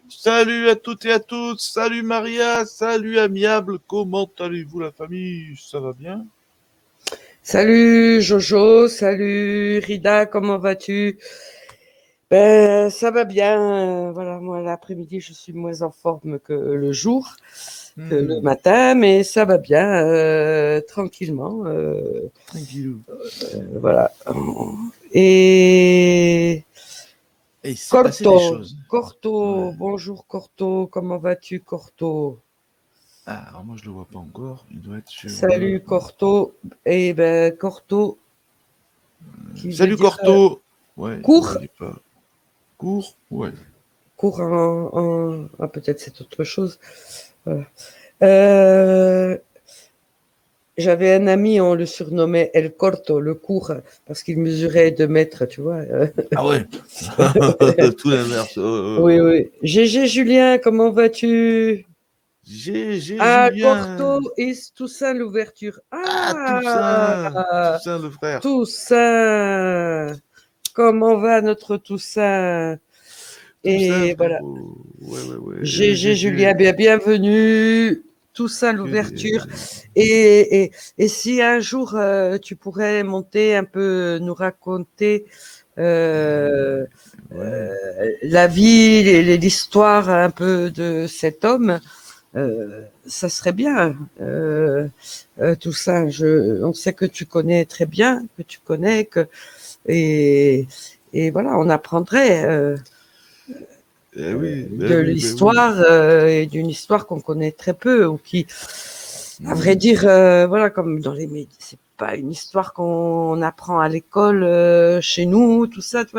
Salut à toutes et à tous, salut Maria, salut Amiable, comment allez-vous la famille? Ça va bien? Salut Jojo, salut Rida, comment vas-tu? Ben, ça va bien. Voilà, moi l'après-midi, je suis moins en forme que le jour, que le matin, mais ça va bien, tranquillement. Tranquillou. Voilà. Et Et il s'est passé des choses. Ouais. Bonjour Corto, comment vas-tu Corto? Ah, alors moi je le vois pas encore, il doit être sur le... Salut Corto. Eh ben Corto, qui veut Salut dire Corto! Ouais, court. il est pas... Court? Ouais. Cours ah, peut-être c'est autre chose. Voilà. Euh, J'avais un ami, on le surnommait El Corto, le court, parce qu'il mesurait 2 mètres, tu vois. Ah ouais. Tout l'inverse. Oui, oui. GG Julien, comment vas-tu? J'ai Ah, Julien. Corto et Toussaint l'ouverture. Ah, Ah, Toussaint le frère. Toussaint. Comment va notre Toussaint? Toussaint Et voilà. frérot. Ouais. GG Julien, bienvenue. Toussaint Que des... l'ouverture. Et si un jour tu pourrais monter un peu, nous raconter euh, Ouais. la vie, l'histoire un peu de cet homme, ça serait bien. Toussaint, on sait que tu connais très bien, que tu connais, et, et voilà, on apprendrait. De Ben oui. l'histoire et d'une histoire qu'on connaît très peu ou qui, à vrai Hmm. dire, voilà, comme dans les médias, c'est pas une histoire qu'on apprend à l'école chez nous, tout ça, tu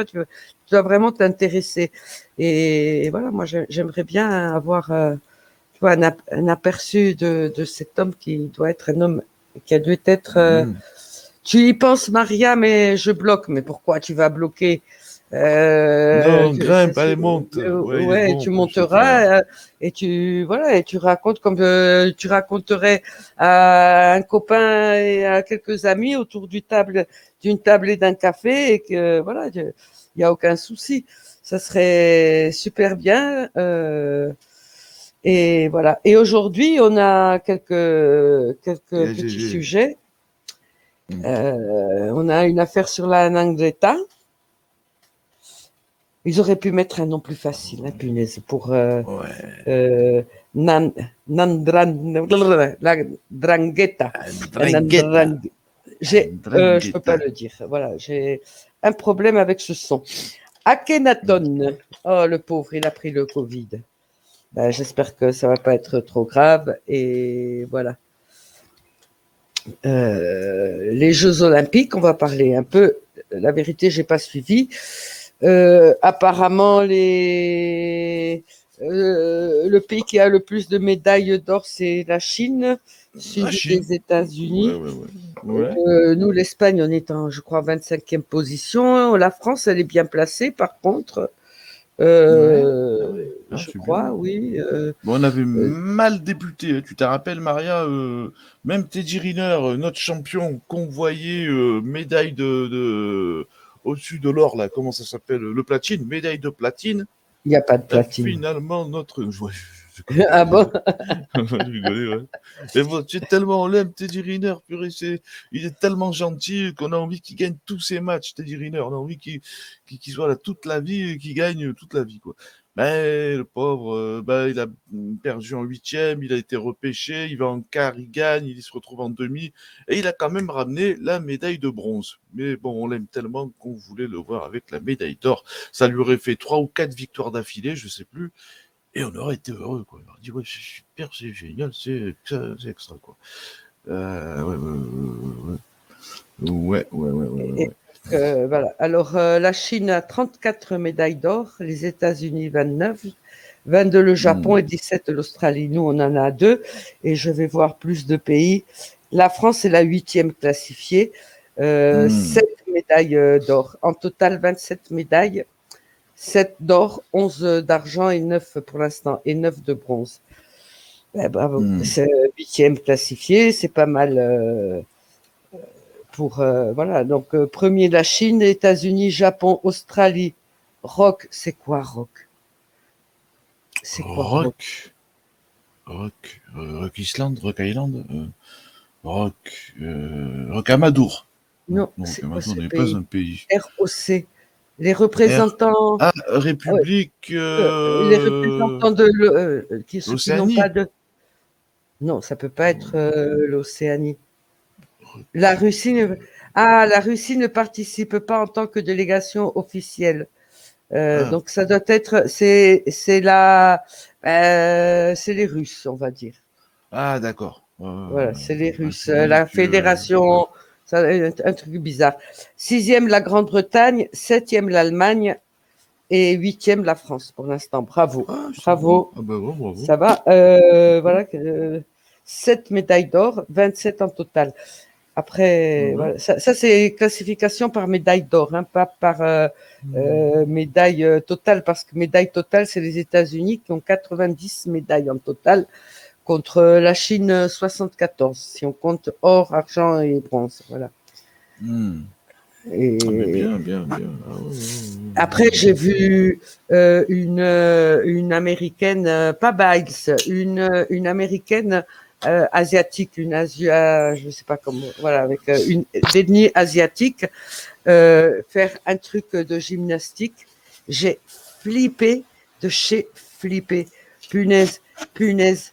dois vraiment t'intéresser. Et voilà, moi j'aimerais bien avoir tu vois, un aperçu de cet homme qui doit être un homme qui a dû être. Hmm. Tu y penses, Maria, mais je bloque. Mais pourquoi tu vas bloquer? Non, grimpe, allez, monte. Ouais, il est Ouais, bon, tu ton chauffeur. monteras et tu racontes comme tu raconterais à un copain et à quelques amis autour d'une table et d'un café et que voilà, il y a aucun souci. Ça serait super bien. Et voilà. Et aujourd'hui, on a quelques Et petits GG. sujets. Hmm. On a une affaire sur la Nangreta. Ils auraient pu mettre un nom plus facile, hein, punaise, pour Ouais. euh, Nan, la Drangheta. Drangheta. Je peux pas Drangheta. le dire. Voilà, j'ai un problème avec ce son. Akhenaton. Oh, le pauvre, il a pris le Covid. Ben, j'espère que ça va pas être trop grave. Et voilà. Les Jeux Olympiques, on va parler un peu. La vérité, j'ai pas suivi. Apparemment, le pays qui a le plus de médailles d'or, c'est la Chine, La suivi Chine. des États-Unis. Ouais. Nous, l'Espagne, on est en, je crois, 25e position. La France, elle est bien placée, par contre. Ouais. Ah ouais. Ah, Je c'est bien. crois, oui. Bon, on avait Euh, mal débuté, hein. Tu te rappelles, Maria, même Teddy Riner, notre champion, convoyé médaille au-dessus de l'or, là, comment ça s'appelle? Le platine, médaille de platine. Il n'y a pas de Et platine. finalement, je connais pas. Ah bon? Je rigolais, ouais. Et bon, c'est tellement, on l'aime, Teddy Riner, purée, il est tellement gentil qu'on a envie qu'il gagne tous ses matchs, Teddy Riner. On a envie qu'il soit là toute la vie et qu'il gagne toute la vie, quoi. Mais le pauvre, il a perdu en huitième, il a été repêché, il va en quart, il gagne, il se retrouve en demi, et il a quand même ramené la médaille de bronze. Mais bon, on l'aime tellement qu'on voulait le voir avec la médaille d'or. Ça lui aurait fait 3 ou 4 victoires d'affilée, je sais plus. Et on aurait été heureux, quoi. On aurait dit, ouais, c'est super, c'est génial, c'est extra, quoi. Ouais. Voilà. Alors, la Chine a 34 médailles d'or, les États-Unis 29, 22 le Japon Mm. et 17 l'Australie. Nous, on en a deux et je vais voir plus de pays. La France est la huitième classifiée, Mm. 7 médailles d'or. En total, 27 médailles, 7 d'or, 11 d'argent et 9 pour l'instant, et 9 de bronze. Ben, bravo, Mm. c'est huitième classifié, c'est pas mal. Pour voilà, donc premier la Chine, États-Unis, Japon, Australie. Rock, c'est quoi rock? C'est quoi rock? Rock Island, Rock Island, Rock Amadour. Non, Non, Rock c'est quoi Amadour ce n'est pas pays? un pays. ROC. Les R, représentants, ah ouais, République, les représentants qui n'ont pas Océanie. de. Non, ça peut pas être l'Océanie. La Russie ne... la Russie ne participe pas en tant que délégation officielle. Ah, Donc ça doit être, c'est les Russes, on va dire. ah d'accord. Voilà, c'est les Russes. La République. fédération, ça, un truc bizarre. 6e, la Grande-Bretagne. 7e, l'Allemagne. Et 8e, la France pour l'instant. Bravo. Ah, ça va. Bravo. Ah bah bon, bravo. Ça va. Voilà. 7 médailles d'or, 27 en total. Après, Ouais. voilà. Ça c'est classification par médaille d'or, hein, pas par médaille totale, parce que médaille totale, c'est les États-Unis qui ont 90 médailles en total, contre la Chine 74, si on compte or, argent et bronze. Voilà. Hmm. Et Ah, mais bien, bien, bien. Ah, ouais. après, j'ai vu une américaine, pas Biles, une américaine asiatique, je sais pas comment, voilà, avec une d'ethnie asiatique, faire un truc de gymnastique. J'ai flippé de chez flippé. Punaise, punaise,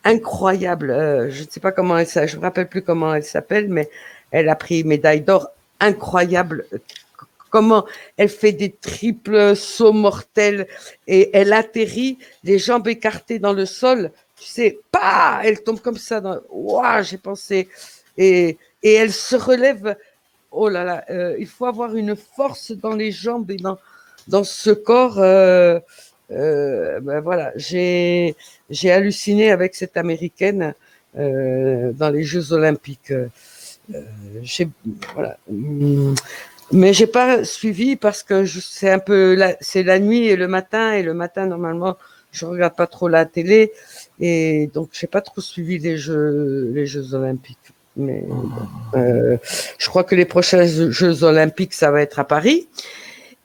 incroyable. Je ne sais pas comment je me rappelle plus comment elle s'appelle, mais elle a pris médaille d'or, incroyable. Comment elle fait des triples sauts mortels et elle atterrit, les jambes écartées dans le sol. Tu sais, pas, elle tombe comme ça. Waouh, j'ai pensé. Et elle se relève. Oh là là, il faut avoir une force dans les jambes et dans ce corps. Ben voilà, j'ai halluciné avec cette américaine dans les Jeux Olympiques. Voilà. Mais j'ai pas suivi parce que c'est un peu c'est la nuit et le matin normalement je regarde pas trop la télé et donc j'ai pas trop suivi les Jeux Olympiques. Mais bon, je crois que les prochains Jeux Olympiques ça va être à Paris.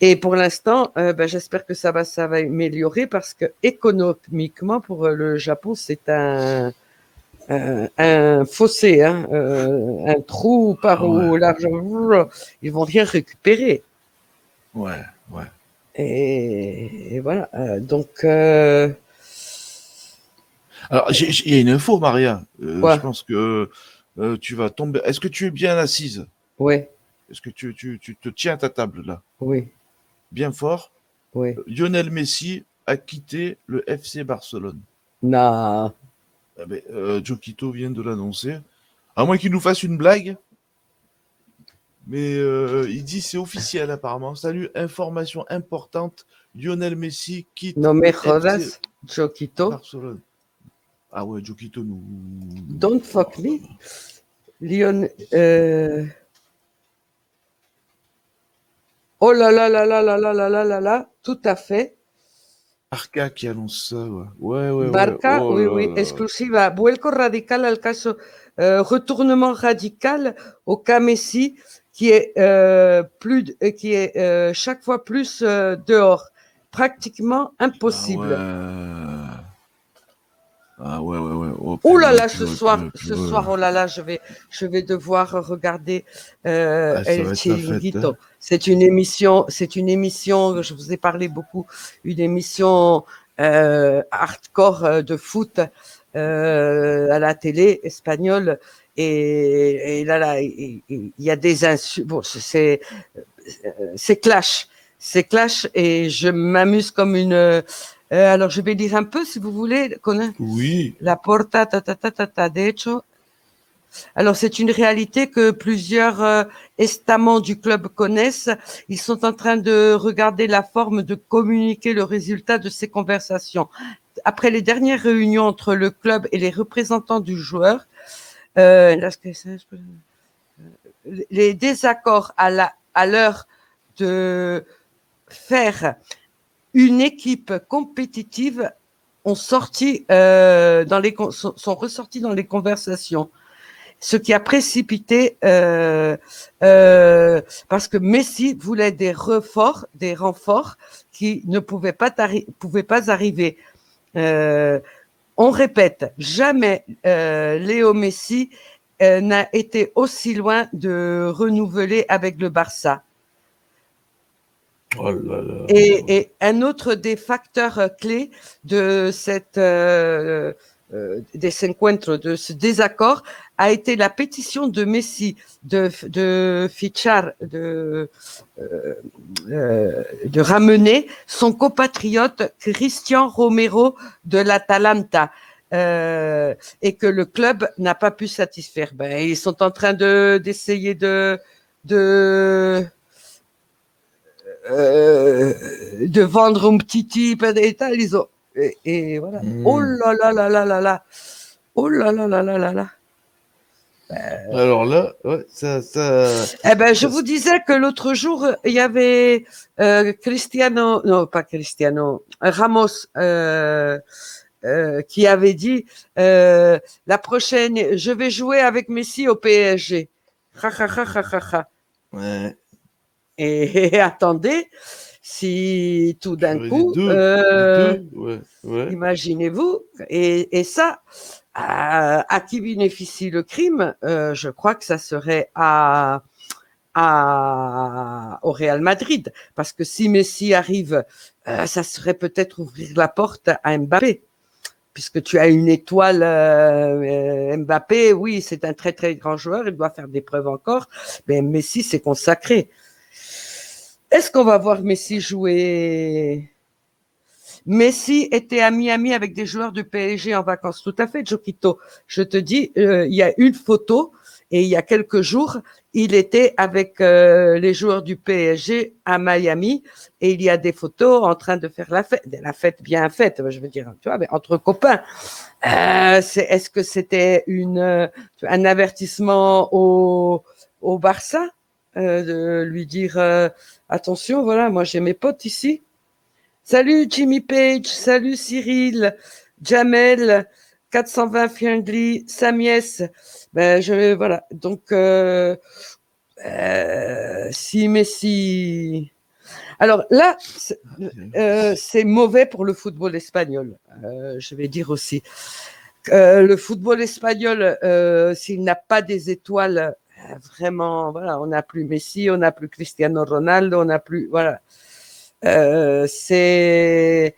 Et pour l'instant, ben, j'espère que ça va améliorer parce que économiquement pour le Japon c'est un fossé, hein, un trou par Ah, ouais. où l'argent, ils vont rien récupérer. Ouais, ouais. Et voilà. Donc, Alors, il y a une info, Maria. Je quoi? pense que tu vas tomber. Est-ce que tu es bien assise? Ouais, Est-ce que tu te tiens à ta table là? oui, Bien fort. oui. Lionel Messi a quitté le FC Barcelone. Non. Ah ben, Joe vient de l'annoncer. À moins qu'il nous fasse une blague. Mais il dit c'est officiel apparemment. Salut, information importante. Lionel Messi quitte No me le FC jodas, Choquito. Barcelone. Ah ouais, Joe nous. Don't fuck me. Lyon. Oh là là là là là là là là là là. Tout à fait. Arca qui annonce ça, ouais. Ouais, ouais, ouais. Marca, Oh oui, là oui, là. exclusiva. Vuelco radical al caso, retournement radical au cas Messi, qui est qui est chaque fois plus dehors, pratiquement Ah impossible. ouais. Ah ouais, ouais, ouais. Oh Oh là purée, là, purée, purée, purée. oh là là, je vais devoir regarder Ah, ça El va être la fête, hein. Chiringuito. C'est une émission, je vous ai parlé beaucoup, une émission hardcore de foot à la télé espagnole. Et là, il y a des insultes. Bon, c'est clash. C'est clash et je m'amuse comme une. Alors, je vais lire un peu si vous voulez. Oui. La porta, de hecho. Alors, c'est une réalité que plusieurs estaments du club connaissent. Ils sont en train de regarder la forme de communiquer le résultat de ces conversations. Après les dernières réunions entre le club et les représentants du joueur, les désaccords à l'heure de faire une équipe compétitive sont ressortis dans les conversations, ce qui a précipité parce que Messi voulait des renforts qui ne pouvaient pas arriver. On répète, jamais Léo Messi n'a été aussi loin de renouveler avec le Barça. Oh là là. Et un autre des facteurs clés de des encuentros, de ce désaccord, a été la pétition de Messi de fichar, de ramener son compatriote Cristian Romero de l'Atalanta. Et que le club n'a pas pu satisfaire. Ils sont en train d'essayer de vendre un petit type et tal. Et voilà. Oh là là là là là là. Oh là là là là là là. Alors là, ouais, ça. Je vous disais que l'autre jour, il y avait Ramos qui avait dit la prochaine, je vais jouer avec Messi au PSG. Ouais. Et attendez, si tout d'un coup, imaginez-vous, et ça, à qui bénéficie le crime? Je crois que ça serait au Real Madrid, parce que si Messi arrive, ça serait peut-être ouvrir la porte à Mbappé, puisque tu as une étoile. Mbappé, oui, c'est un très très grand joueur, il doit faire des preuves encore, mais Messi c'est consacré. Est-ce qu'on va voir Messi jouer? Messi était à Miami avec des joueurs du PSG en vacances. Tout à fait, Joquito. Je te dis, il y a une photo et il y a quelques jours, il était avec les joueurs du PSG à Miami et il y a des photos en train de faire la fête bien faite, je veux dire, tu vois, mais entre copains. Est-ce que c'était un avertissement au Barça de lui dire attention, voilà, moi j'ai mes potes ici. Salut Jimmy Page, salut Cyril, Jamel, 420 Friendly, Samies. Voilà. Donc, si Messi. Alors là, c'est mauvais pour le football espagnol. Je vais dire aussi. Le football espagnol, s'il n'a pas des étoiles, vraiment, voilà, on n'a plus Messi, on n'a plus Cristiano Ronaldo, on n'a plus, voilà. Les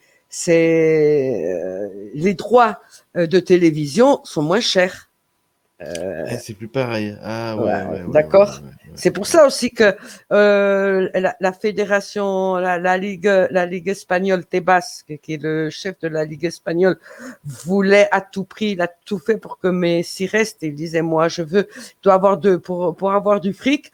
droits de télévision sont moins chers. C'est plus pareil. Ah ouais. D'accord. C'est pour ça aussi que la fédération, la Ligue espagnole, Tebas, qui est le chef de la Ligue espagnole, voulait à tout prix, il a tout fait pour que Messi reste. Il disait, moi, je dois avoir pour avoir du fric.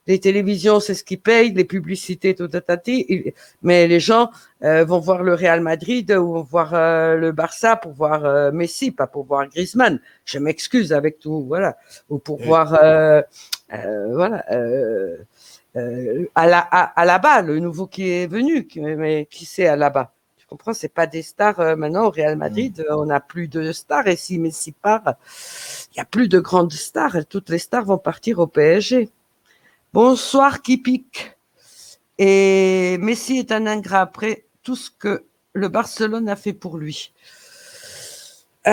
Les télévisions, c'est ce qui paye, les publicités, tout tatati. Mais les gens vont voir le Real Madrid ou vont voir le Barça pour voir Messi, pas pour voir Griezmann. Je m'excuse avec tout, voilà. Ou pour voir, voilà, Alaba, le nouveau qui est venu. Mais qui c'est Alaba? Tu comprends? C'est pas des stars maintenant au Real Madrid. On n'a plus de stars. Et si Messi part, il y a plus de grandes stars. Toutes les stars vont partir au PSG. Bonsoir qui pique. Et Messi est un ingrat après tout ce que le Barcelone a fait pour lui. Oui.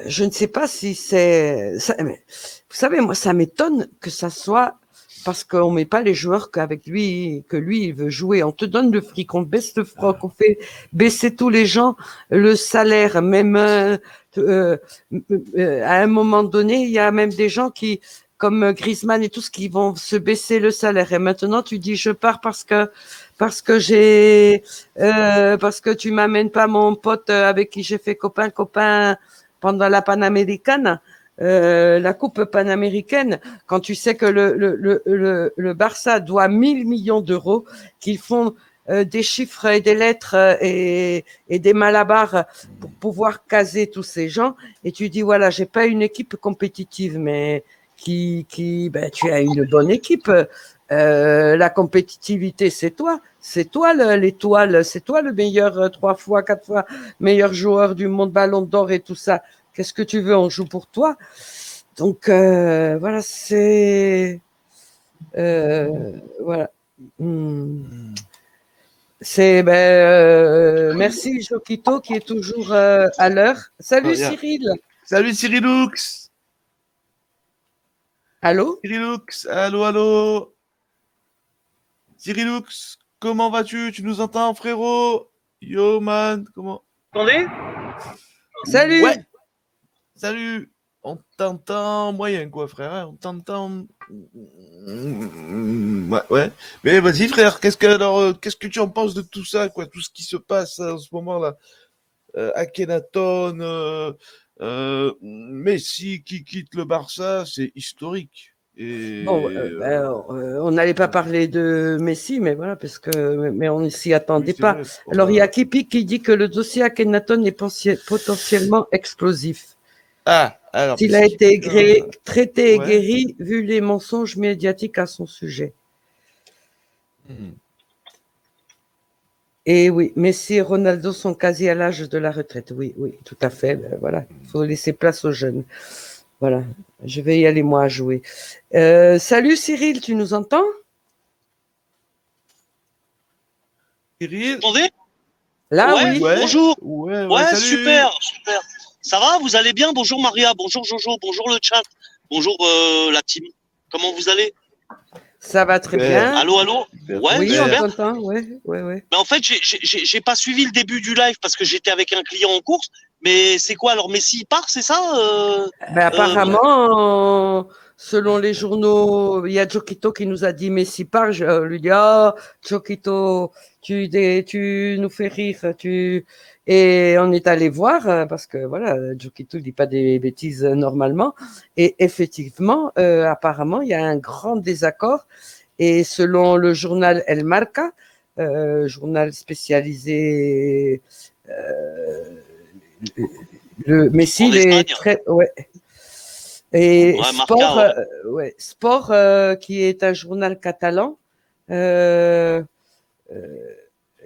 Je ne sais pas si c'est. Vous savez, moi, ça m'étonne que ça soit parce qu'on met pas les joueurs que lui il veut jouer. On te donne le fric, on baisse le froc, on fait baisser tous les gens le salaire. Même à un moment donné, il y a même des gens qui, comme Griezmann et tous, qui vont se baisser le salaire. Et maintenant, tu dis je pars parce que tu m'amènes pas mon pote avec qui j'ai fait copain pendant la Panaméricaine. La coupe panaméricaine, quand tu sais que le Barça doit 1000 millions d'euros, qu'ils font des chiffres et des lettres et des malabars pour pouvoir caser tous ces gens, et tu dis voilà, j'ai pas une équipe compétitive, mais tu as une bonne équipe. La compétitivité, c'est toi l'étoile, c'est toi le meilleur 3 fois, 4 fois meilleur joueur du monde, ballon d'or et tout ça. Qu'est-ce que tu veux? On joue pour toi. Donc voilà, c'est voilà. C'est merci Jokito qui est toujours à l'heure. Salut Cyril. Salut Cyrilux. Allô Cyrilux, allô. Cyrilux, comment vas-tu? Tu nous entends, frérot? Yo man, comment? Attendez? Salut. Ouais. Salut. On t'entend moyen, quoi, frère. Hein, on t'entend. Ouais. Mais vas-y, frère. Qu'est-ce que tu en penses de tout ça, quoi, tout ce qui se passe en ce moment-là? Akhenaton, Messi qui quitte le Barça, c'est historique. Et bon, on n'allait pas parler de Messi, mais voilà, mais on ne s'y attendait oui, pas. vrai. Alors il y a Kipi qui dit que le dossier Akhenaton est potentiellement explosif. Alors, s'il a été traité et guéri, vu les mensonges médiatiques à son sujet. Et oui, Messi et Ronaldo sont quasi à l'âge de la retraite. Oui, tout à fait. Voilà, il faut laisser place aux jeunes. Voilà, je vais y aller moi à jouer. Salut Cyril, tu nous entends? Cyril? Vous m'entendez? Là, ouais, oui. Bonjour. Ouais, salut. Super. Ça va? Vous allez bien? Bonjour Maria, bonjour Jojo, bonjour le chat, bonjour la team. Comment vous allez? Ça va très bien. Allô? Ouais, oui, super. on t'entend. Ouais. Mais en fait, j'ai pas suivi le début du live parce que j'étais avec un client en course. Mais c'est quoi alors? Messi il part, c'est ça? Apparemment, selon les journaux, il y a Jokito qui nous a dit Messi part. Je lui dis Jokito, tu nous fais rire. Et on est allé voir parce que voilà, Jokito ne dit pas des bêtises normalement. Et effectivement, apparemment, il y a un grand désaccord. Et selon le journal El Marca, journal spécialisé, le Messi, il est très. Ouais. Et Sport, Sport qui est un journal catalan.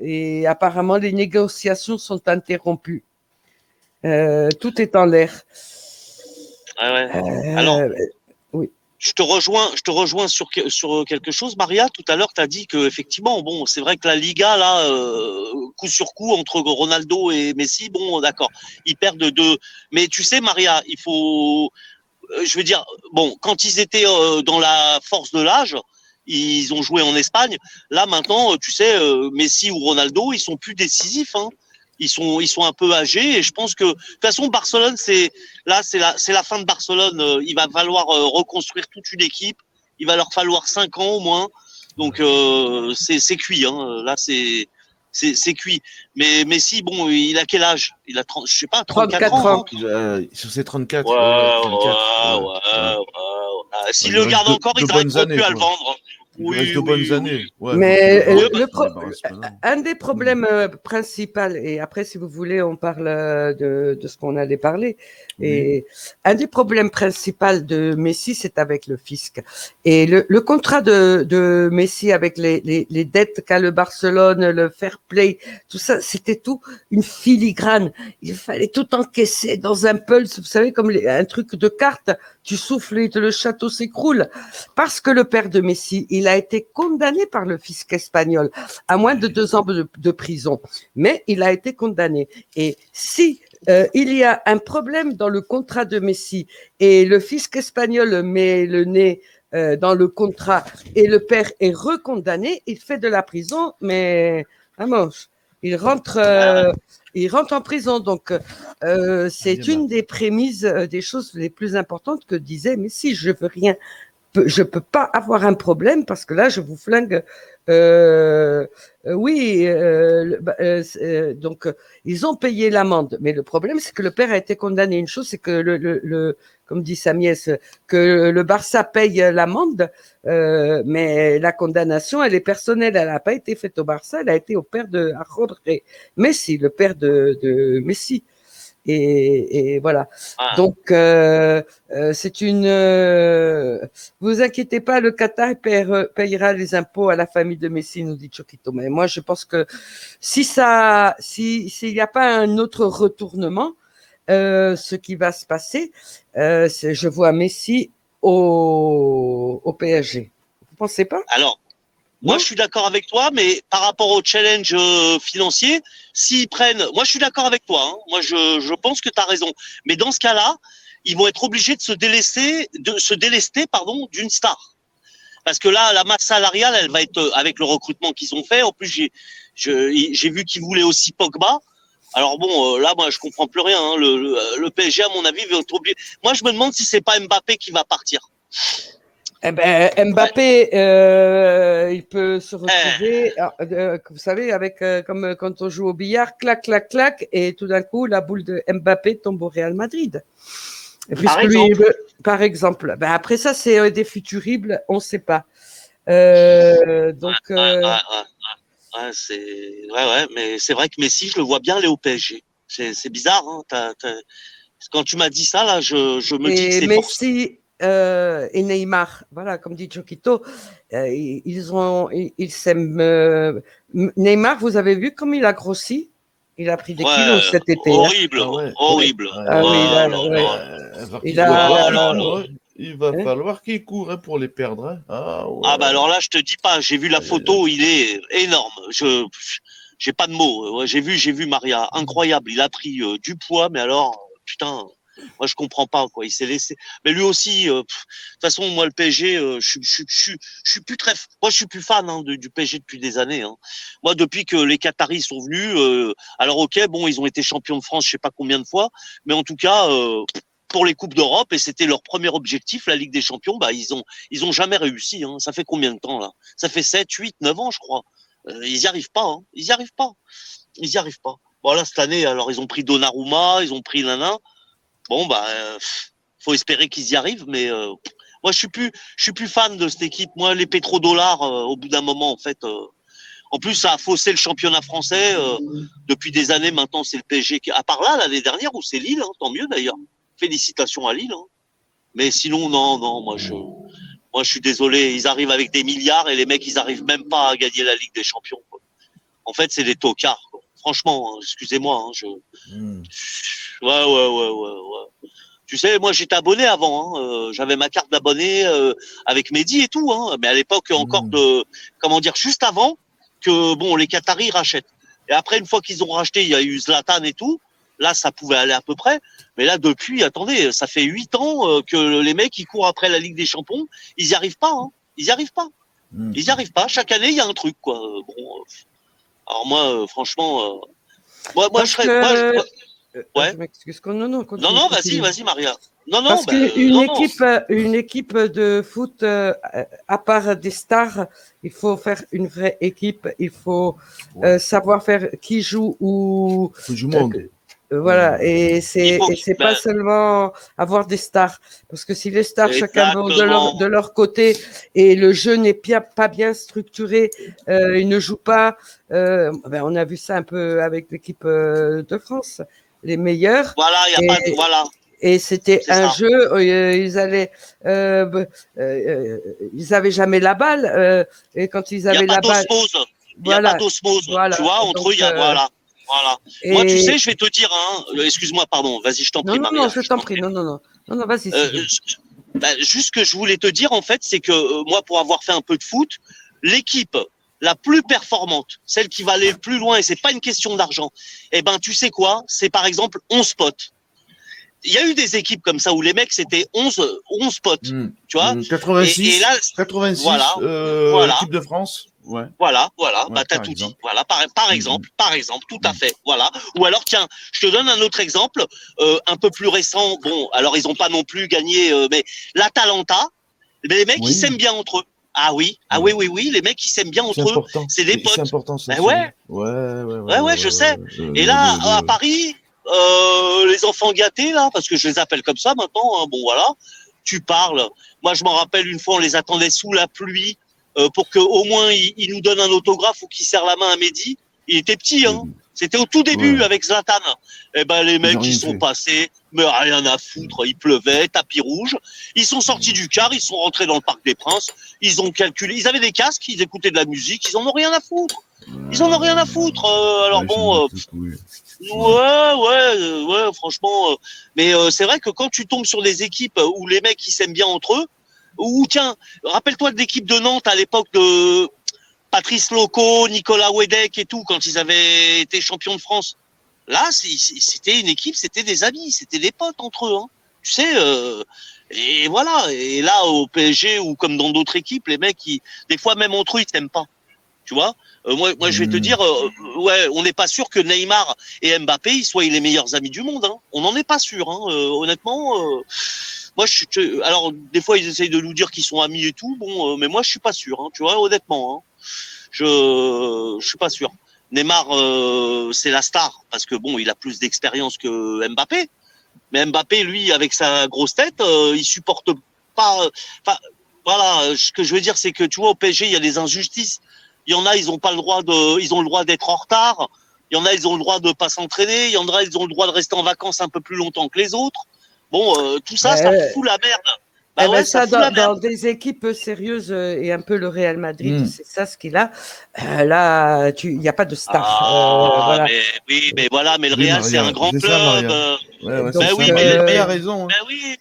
Et apparemment, les négociations sont interrompues. Tout est en l'air. Alors, oui. Je te rejoins sur quelque chose, Maria. Tout à l'heure, tu as dit que effectivement, bon, c'est vrai que la Liga là, coup sur coup entre Ronaldo et Messi, bon, d'accord, ils perdent de deux. Mais tu sais, Maria, il faut, je veux dire, bon, quand ils étaient dans la force de l'âge, ils ont joué en Espagne. Là, maintenant, tu sais, Messi ou Ronaldo, ils sont plus décisifs. Hein. Ils sont un peu âgés et je pense que de toute façon Barcelone c'est la fin de Barcelone. Il va falloir reconstruire toute une équipe. Il va leur falloir 5 ans au moins. Donc c'est cuit. Hein. Là c'est cuit. Mais Messi, bon, il a quel âge? Il a 30, je sais pas, 34 ans. Hein. Sur ses 34. Ouais. S'il le garde encore, ils n'arriveront plus à le vendre. Il reste de bonnes années. Ouais, mais un des problèmes principaux, et après, si vous voulez, on parle de ce qu'on allait parler. Et un des problèmes principaux de Messi, c'est avec le fisc. Et le contrat de Messi avec les dettes qu'a le Barcelone, le fair play, tout ça, c'était tout une filigrane. Il fallait tout encaisser dans un pulse, vous savez, comme un truc de carte. Tu souffles et le château s'écroule. Parce que le père de Messi, il a été condamné par le fisc espagnol à moins de 2 ans de prison. Mais il a été condamné. Et si il y a un problème dans le contrat de Messi et le fisc espagnol met le nez dans le contrat et le père est recondamné, il fait de la prison, mais vamos, il rentre en prison. Donc, c'est une des prémices, des choses les plus importantes que disait Messi. Je veux rien, je peux pas avoir un problème parce que là, je vous flingue. Donc, ils ont payé l'amende, mais le problème, c'est que le père a été condamné. Une chose, c'est que comme dit Samiès, que le Barça paye l'amende, mais la condamnation, elle est personnelle. Elle n'a pas été faite au Barça, elle a été au père de Jorge Messi, le père de Messi. Et voilà. Donc, c'est vous inquiétez pas, le Qatar payera les impôts à la famille de Messi, nous dit Choquito. Mais moi, je pense que s'il n'y a pas un autre retournement, ce qui va se passer. Je vois Messi au PSG. Vous pensez pas? Alors, moi, je suis d'accord avec toi, mais par rapport au challenge financier, s'ils prennent, moi, je suis d'accord avec toi. Hein. Moi, je pense que tu as raison. Mais dans ce cas-là, ils vont être obligés de se délester, pardon, d'une star. Parce que là, la masse salariale, elle va être avec le recrutement qu'ils ont fait. En plus, j'ai vu qu'ils voulaient aussi Pogba. Alors bon, là, moi, je comprends plus rien. Hein. Le PSG, à mon avis, va être obligé. Moi, je me demande si c'est pas Mbappé qui va partir. Eh ben, Mbappé, il peut se retrouver, vous savez, avec comme quand on joue au billard, clac, clac, clac, et tout d'un coup, la boule de Mbappé tombe au Real Madrid. Et puisque lui, par exemple. Ben après ça, c'est des futuribles, on ne sait pas. Donc. Ouais, mais c'est vrai que Messi, je le vois bien aller au PSG. C'est bizarre, hein. Quand tu m'as dit ça, là, je me dis que c'est Messi et Neymar, voilà, comme dit Choquito, ils s'aiment. Neymar, vous avez vu comme il a grossi? Il a pris des kilos cet été. Horrible, horrible. Ah oui, il va falloir qu'il court pour les perdre. Hein. Ah bah alors là, je te dis pas, j'ai vu la photo, il est énorme. J'ai pas de mots. J'ai vu Maria, incroyable. Il a pris du poids, mais alors, putain. Moi, je comprends pas, quoi. Il s'est laissé. Mais lui aussi, de toute façon, moi, le PSG, je suis plus très. Moi, je suis plus fan du PSG depuis des années. Hein. Moi, depuis que les Qataris sont venus, alors ok, bon, ils ont été champions de France, je sais pas combien de fois, mais en tout cas, pour les coupes d'Europe, et c'était leur premier objectif, la Ligue des Champions, bah ils ont jamais réussi. Hein. Ça fait combien de temps là? Ça fait 7, 8, 9 ans, je crois. Ils y arrivent pas. Hein. Ils y arrivent pas. Bon là, cette année, alors ils ont pris Donnarumma, ils ont pris Nana. Bon bah faut espérer qu'ils y arrivent, mais moi je suis plus fan de cette équipe. Moi les pétrodollars au bout d'un moment en fait en plus ça a faussé le championnat français depuis des années maintenant, c'est le PSG à part là l'année dernière où c'est Lille, hein, tant mieux d'ailleurs. Félicitations à Lille. Hein. Mais sinon non, moi je suis désolé, ils arrivent avec des milliards et les mecs ils arrivent même pas à gagner la Ligue des Champions. Quoi. En fait, c'est des tocards. Quoi. Franchement, hein, excusez-moi, Ouais. Tu sais, moi j'étais abonné avant. Hein. J'avais ma carte d'abonné avec Mehdi et tout. Hein. Mais à l'époque encore juste avant que bon les Qataris rachètent. Et après une fois qu'ils ont racheté, il y a eu Zlatan et tout. Là, ça pouvait aller à peu près. Mais là, depuis, attendez, ça fait 8 ans que les mecs ils courent après la Ligue des Champions. Ils y arrivent pas. Hein. Ils y arrivent pas. Chaque année, il y a un truc quoi. Alors moi, franchement, moi je serais. Ouais. Je m'excuse. Non, vas-y, Maria. Parce qu'une équipe de foot, à part des stars, il faut faire une vraie équipe. Il faut savoir faire qui joue où. Du monde. Voilà, et c'est pas seulement avoir des stars, parce que si les stars chacun va de leur côté et le jeu n'est pas bien structuré, ils ne jouent pas. On a vu ça un peu avec l'équipe de France, les meilleurs. Voilà, Et c'était un jeu, ils avaient jamais la balle, et quand ils avaient la balle, il y a pas d'osmose. Tu vois, entre eux, il y a Voilà. Et... Moi, tu sais, je vais te dire, hein, excuse-moi, pardon, vas-y, je t'en prie, Maria. Non, je t'en prie, non, vas-y. Juste ce que je voulais te dire, en fait, c'est que moi, pour avoir fait un peu de foot, l'équipe la plus performante, celle qui va aller le plus loin, et c'est pas une question d'argent, tu sais quoi? C'est par exemple 11 potes. Il y a eu des équipes comme ça où les mecs, c'était 11 potes, tu vois? 86, et là, 86, voilà. L'équipe de France. Ouais. Voilà, t'as tout dit. Voilà, par exemple, tout à fait. Voilà. Ou alors, tiens, je te donne un autre exemple, un peu plus récent. Bon, alors ils ont pas non plus gagné, mais l'Atalanta, les mecs ils s'aiment bien entre eux. Ah oui, les mecs ils s'aiment bien entre eux. C'est des potes. C'est important ça. Ouais, je sais. Et là, à Paris, les enfants gâtés là, parce que je les appelle comme ça maintenant. Hein, bon voilà, tu parles. Moi, je m'en rappelle une fois, on les attendait sous la pluie. Pour qu'au moins il nous donne un autographe ou qu'il serre la main à Mehdi. Il était petit, hein. C'était au tout début avec Zlatan. Les mecs, ils sont passés, mais rien à foutre. Il pleuvait, tapis rouge. Ils sont sortis du car, ils sont rentrés dans le Parc des Princes. Ils ont calculé. Ils avaient des casques, ils écoutaient de la musique. Ils en ont rien à foutre. Alors bon. Ouais, franchement. Mais c'est vrai que quand tu tombes sur des équipes où les mecs ils s'aiment bien entre eux, ou tiens, rappelle-toi de l'équipe de Nantes à l'époque de Patrice Loco, Nicolas Wedek et tout, quand ils avaient été champions de France. Là, c'était une équipe, c'était des amis, c'était des potes entre eux. Hein. Tu sais, et voilà. Et là, au PSG ou comme dans d'autres équipes, les mecs, des fois même entre eux, ils s'aiment pas. Tu vois, moi, je vais te dire, ouais, on n'est pas sûr que Neymar et Mbappé ils soient les meilleurs amis du monde. Hein. On n'en est pas sûr, hein. Honnêtement. Moi, alors des fois, ils essayent de nous dire qu'ils sont amis et tout. Bon, mais moi, je suis pas sûr. Hein, tu vois, honnêtement, hein. Je suis pas sûr. Neymar, c'est la star parce que bon, il a plus d'expérience que Mbappé. Mais Mbappé, lui, avec sa grosse tête, il supporte pas. Enfin, voilà. Ce que je veux dire, c'est que tu vois, au PSG, il y a des injustices. Il y en a, ils ont pas le droit ils ont le droit d'être en retard. Il y en a, ils ont le droit de pas s'entraîner. Il y en a, ils ont le droit de rester en vacances un peu plus longtemps que les autres. Bon, tout ça, ça fout la merde. Bah ouais, ça, dans des équipes sérieuses et un peu le Real Madrid, c'est ça ce qu'il a. Là, il n'y a pas de star. Voilà. Mais voilà, mais le Real, c'est un grand club. Maria a raison.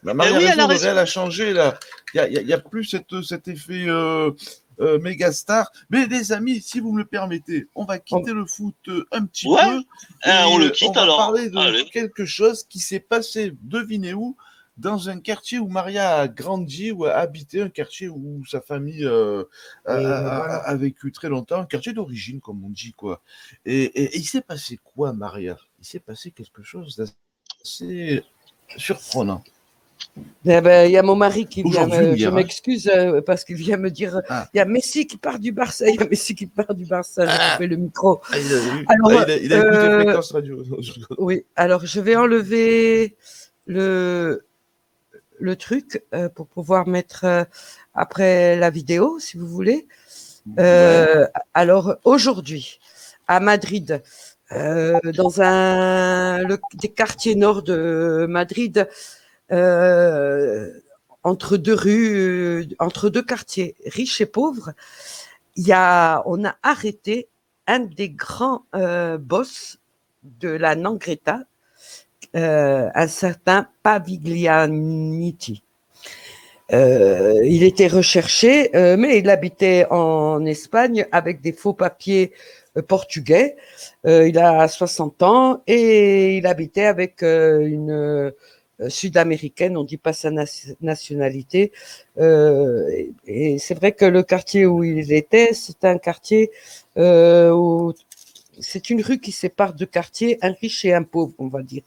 Maria a raison. Le Real a changé là. Il y a plus cet effet méga star. Mais les amis, si vous me le permettez, on va quitter le foot un petit peu. On le quitte alors. On va parler de quelque chose qui s'est passé, devinez où, dans un quartier où Maria a grandi, ou a habité, un quartier où sa famille a vécu très longtemps, un quartier d'origine, comme on dit, quoi. Et il s'est passé quoi, Maria? Il s'est passé quelque chose d'assez surprenant. Il y a mon mari qui vient, je m'excuse parce qu'il vient me dire, il y a Messi qui part du Barça, j'ai coupé le micro. Il a écouté Fréquence Radio. Oui, alors je vais enlever le truc pour pouvoir mettre après la vidéo, si vous voulez. Alors aujourd'hui, à Madrid, dans des quartiers nord de Madrid, entre deux quartiers riches et pauvres, on a arrêté un des grands boss de la Ndrangheta, un certain Paviglianiti. Il était recherché, mais il habitait en Espagne avec des faux papiers portugais. Il a 60 ans et il habitait avec une sud-américaine, on ne dit pas sa nationalité. Et c'est vrai que le quartier où il était, c'est un quartier où c'est une rue qui sépare deux quartiers, un riche et un pauvre, on va dire.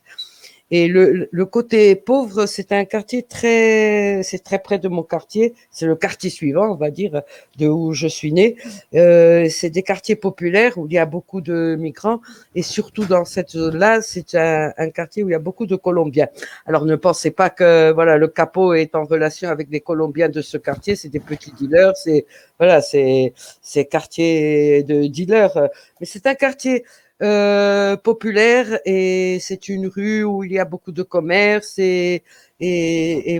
Et le côté pauvre, c'est un quartier c'est très près de mon quartier. C'est le quartier suivant, on va dire, de où je suis née. C'est des quartiers populaires où il y a beaucoup de migrants. Et surtout dans cette zone-là, c'est un quartier où il y a beaucoup de Colombiens. Alors ne pensez pas que, voilà, le capot est en relation avec les Colombiens de ce quartier. C'est des petits dealers. C'est quartier de dealers. Mais c'est un quartier populaire et c'est une rue où il y a beaucoup de commerce et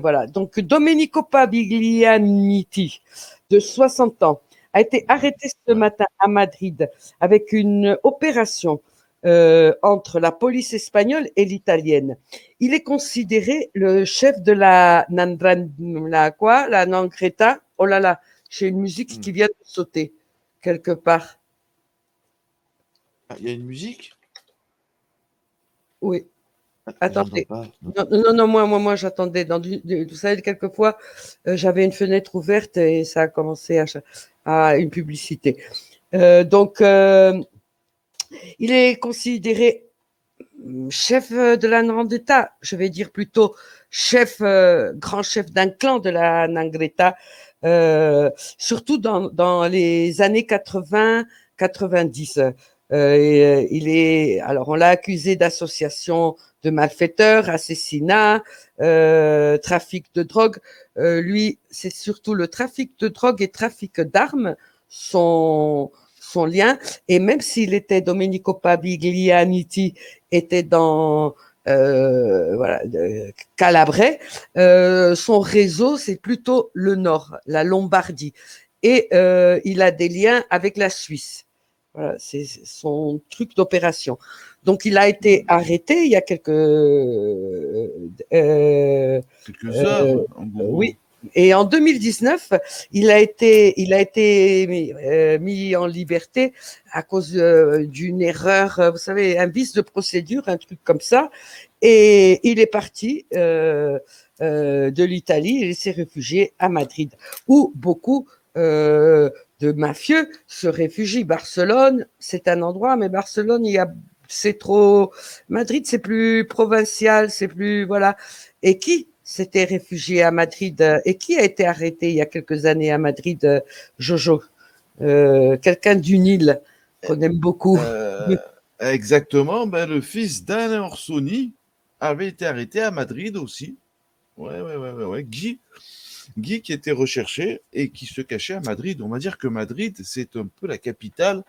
voilà. Donc Domenico Paviglianiti, de 60 ans, a été arrêté ce matin à Madrid avec une opération entre la police espagnole et l'italienne. Il est considéré le chef de la Ndrangheta. Oh là là, j'ai une musique qui vient de sauter quelque part. Il y a une musique? Oui. Attendez. Non, moi, j'attendais. Vous savez, quelquefois, j'avais une fenêtre ouverte et ça a commencé à une publicité. Donc, il est considéré chef de la Ndrangheta, je vais dire plutôt grand chef d'un clan de la Ndrangheta, surtout dans les années 80-90. Alors on l'a accusé d'association de malfaiteurs, assassinat, trafic de drogue. Lui, c'est surtout le trafic de drogue et trafic d'armes, son lien. Et même s'il était Domenico Paviglianiti était dans Calabrais, son réseau c'est plutôt le nord, la Lombardie, et il a des liens avec la Suisse. Voilà, c'est son truc d'opération. Donc, il a été arrêté il y a quelques heures, en gros. oui. Et en 2019, il a été mis en liberté à cause d'une erreur, vous savez, un vice de procédure, un truc comme ça. Et il est parti de l'Italie et s'est réfugié à Madrid, où beaucoup de mafieux se réfugient. Barcelone, c'est un endroit, mais Barcelone, c'est trop. Madrid, c'est plus provincial, c'est plus voilà. Et qui s'était réfugié à Madrid et qui a été arrêté il y a quelques années à Madrid, Jojo, quelqu'un d'une île qu'on aime beaucoup. Exactement, ben, le fils d'Alain Orsoni avait été arrêté à Madrid aussi. Ouais. Guy qui était recherché et qui se cachait à Madrid. On va dire que Madrid, c'est un peu la capitale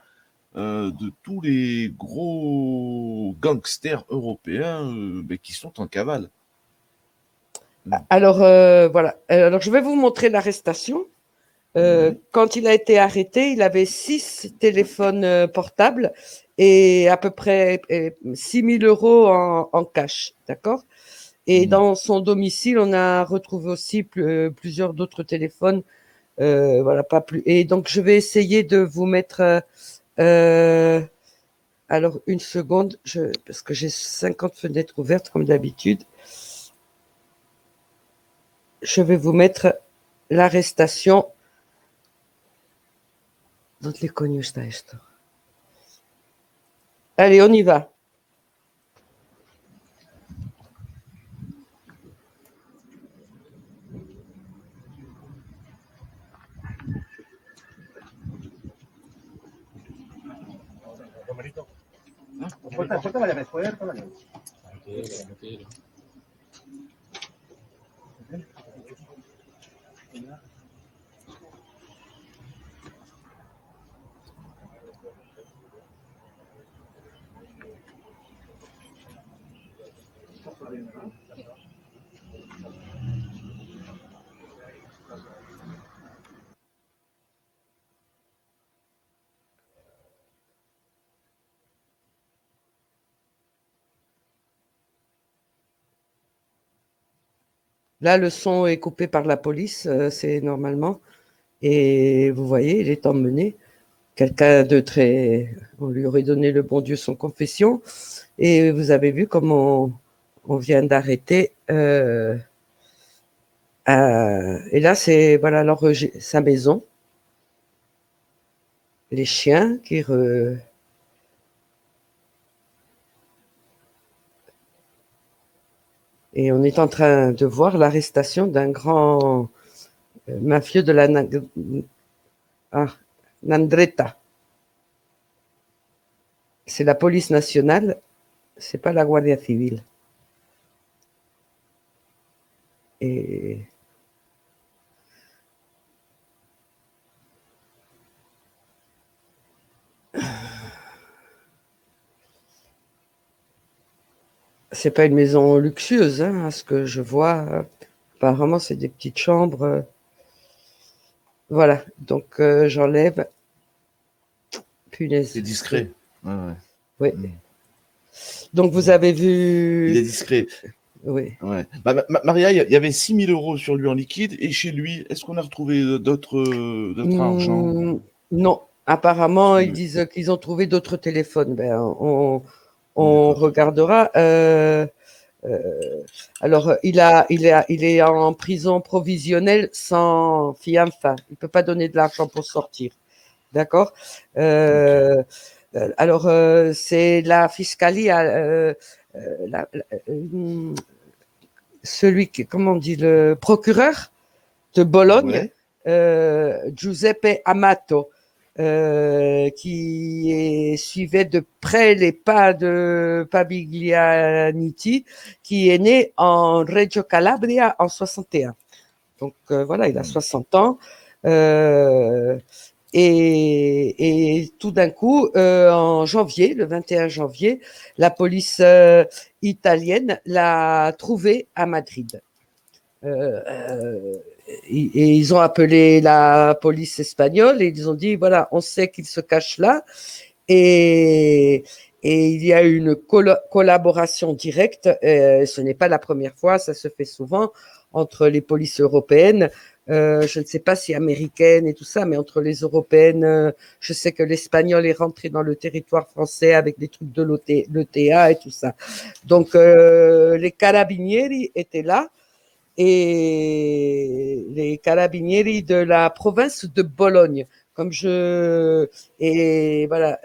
de tous les gros gangsters européens qui sont en cavale. Alors, voilà. Alors, je vais vous montrer l'arrestation. Quand il a été arrêté, il avait 6 téléphones portables et à peu près 6 000 euros en cash. D'accord? Et dans son domicile, on a retrouvé aussi plusieurs d'autres téléphones. Voilà, pas plus. Et donc, je vais essayer de vous mettre. Alors, une seconde, parce que j'ai 50 fenêtres ouvertes comme d'habitude. Je vais vous mettre l'arrestation. Allez, on y va. Là, le son est coupé par la police, c'est normalement. Et vous voyez, il est emmené. Quelqu'un de très. On lui aurait donné le bon Dieu son confession. Et vous avez vu comment on vient d'arrêter. Et là, c'est voilà, alors, sa maison. Les chiens qui. Et on est en train de voir l'arrestation d'un grand mafieux de la Nandretta. C'est la police nationale, c'est pas la Guardia Civile. Et c'est pas une maison luxueuse, hein, à ce que je vois. Apparemment, c'est des petites chambres. Voilà, donc j'enlève. Punaise. C'est discret. Oui. Donc vous avez vu. Il est discret. Oui. Ouais. Maria, il y avait 6 000 euros sur lui en liquide. Et chez lui, est-ce qu'on a retrouvé d'autres argent? Non. Apparemment, ils disent qu'ils ont trouvé d'autres téléphones. Ben, on regardera. Alors, il est en prison provisionnelle sans fianza. Il ne peut pas donner de l'argent pour sortir. D'accord. Alors, c'est la fiscalie, celui qui, comment on dit, le procureur de Bologne, Giuseppe Amato, qui suivait de près les pas de Pabiglianiti, qui est né en Reggio Calabria en 61. Donc voilà, il a 60 ans. Et tout d'un coup, en janvier, le 21 janvier, la police italienne l'a trouvé à Madrid. Et ils ont appelé la police espagnole et ils ont dit, voilà, on sait qu'il se cache là. Et, et il y a une collaboration directe, ce n'est pas la première fois, ça se fait souvent entre les polices européennes, je ne sais pas si américaines et tout ça, mais entre les européennes, je sais que l'espagnol est rentré dans le territoire français avec des trucs de l'ETA et tout ça. Donc les carabinieri étaient là, et les carabinieri de la province de Bologne. Et voilà.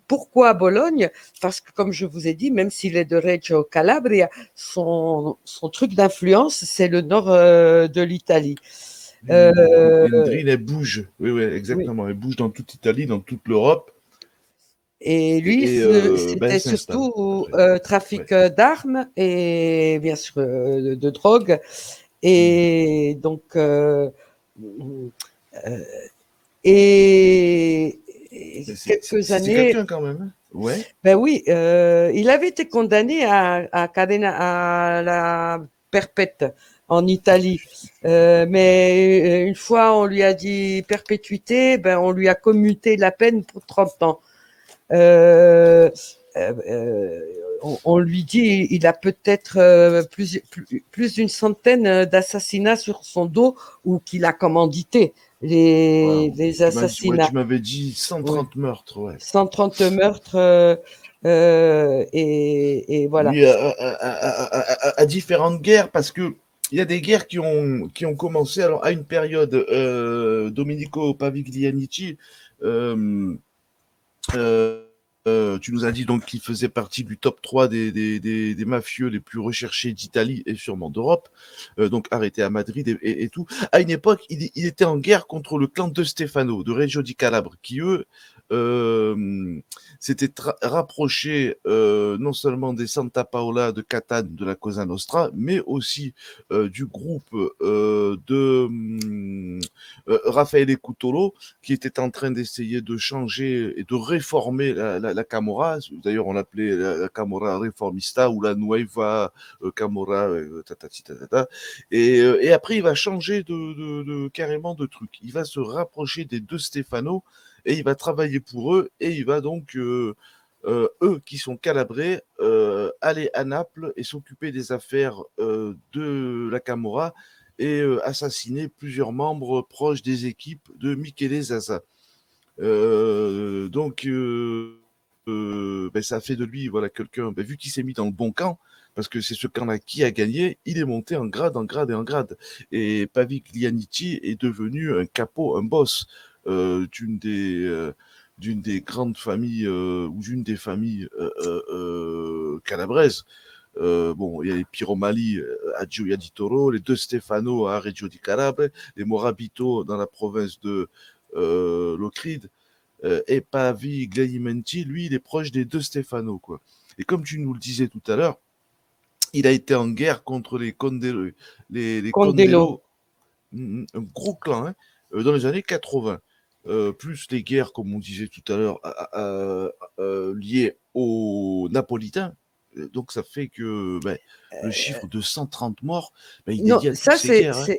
Pourquoi Bologne? Parce que, comme je vous ai dit, même s'il est de Reggio Calabria, son truc d'influence, c'est le nord de l'Italie. Indrine, elle bouge. Oui, oui, exactement. Oui. Elle bouge dans toute l'Italie, dans toute l'Europe. Et lui, Ben, c'était elle s'installe. surtout trafic Ouais. d'armes et bien sûr de drogue. Et donc, et quelques C'était années, quelqu'un quand même. Hein. Ouais. ben oui, il avait été condamné à la perpète en Italie. Mais une fois, on lui a dit perpétuité, ben on lui a commuté la peine pour 30 ans. Euh, on lui dit il a peut-être plus d'une centaine d'assassinats sur son dos ou qu'il a commandité Wow. les assassinats. Tu m'avais dit 130 Oui. meurtres. Ouais. 130 meurtres et voilà. Oui, à différentes guerres, parce que il y a des guerres qui ont commencé alors, à une période. Domenico Paviglianici, euh, euh, tu nous as dit donc qu'il faisait partie du top 3 des mafieux les plus recherchés d'Italie et sûrement d'Europe, donc arrêté à Madrid et tout. À une époque, il était en guerre contre le clan de Stefano, de Reggio di Calabre, qui eux s'étaient rapprochés non seulement des Santa Paola de Catane de la Cosa Nostra, mais aussi du groupe de Raffaele Cutolo, qui était en train d'essayer de changer et de réformer la Camorra. D'ailleurs, on l'appelait la Camorra Reformista ou la Nueva Camorra, et après, il va changer carrément de truc. Il va se rapprocher des deux Stefano et il va travailler pour eux et il va donc eux qui sont calabrais, aller à Naples et s'occuper des affaires de la Camorra et assassiner plusieurs membres proches des équipes de Michele Zaza. Donc, ben, ça fait de lui voilà, quelqu'un, ben, vu qu'il s'est mis dans le bon camp, parce que c'est ce camp-là qui a gagné, il est monté en grade, en grade et en grade. Et Paviglianici est devenu un capot, un boss d'une des grandes familles ou d'une des familles calabraises. Bon, il y a les Piromali à Gioia di Toro, les deux Stefano à Reggio di Calabre, les Morabito dans la province de Locride, et Pavi Gliaimenti, lui, il est proche des deux Stefano, quoi. Et comme tu nous le disais tout à l'heure, il a été en guerre contre les Condelo, les Condelo. Condelo, un gros clan, hein, dans les années 80. Plus les guerres, comme on disait tout à l'heure, liées aux Napolitains. Donc ça fait que ben, le chiffre de 130 morts, ben, il Non, dédie à toutes ces guerres. Hein.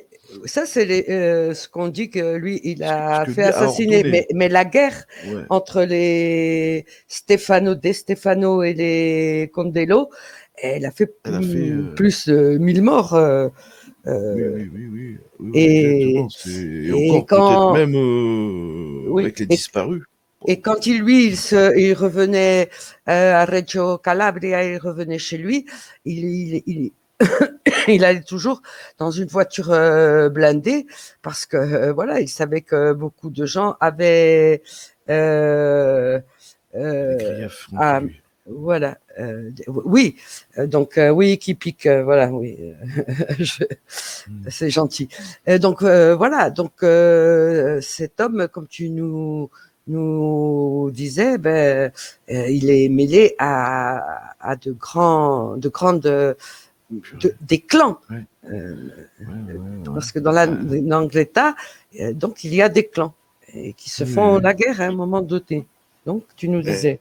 ça c'est ce qu'on dit que lui il Ce a que fait lui a assassiner, ordonné. mais la guerre Ouais. entre les De Stefano et les Condelo, elle a fait Elle a fait. plus de 1000 morts. Oui, Et, exactement. Et et encore peut-être quand même oui, avec les disparus. et quand il revenait à Reggio Calabria, il revenait chez lui, il il allait toujours dans une voiture blindée parce que voilà, il savait que beaucoup de gens avaient Des griefs contre lui. voilà, oui, donc oui, qui pique, voilà, oui, c'est gentil. Donc voilà, donc cet homme, comme tu nous disais, ben, il est mêlé à de grandes des clans. Ouais. Parce que dans l'Angleterre, donc il y a des clans qui se font la guerre à un moment donné. Donc tu nous disais.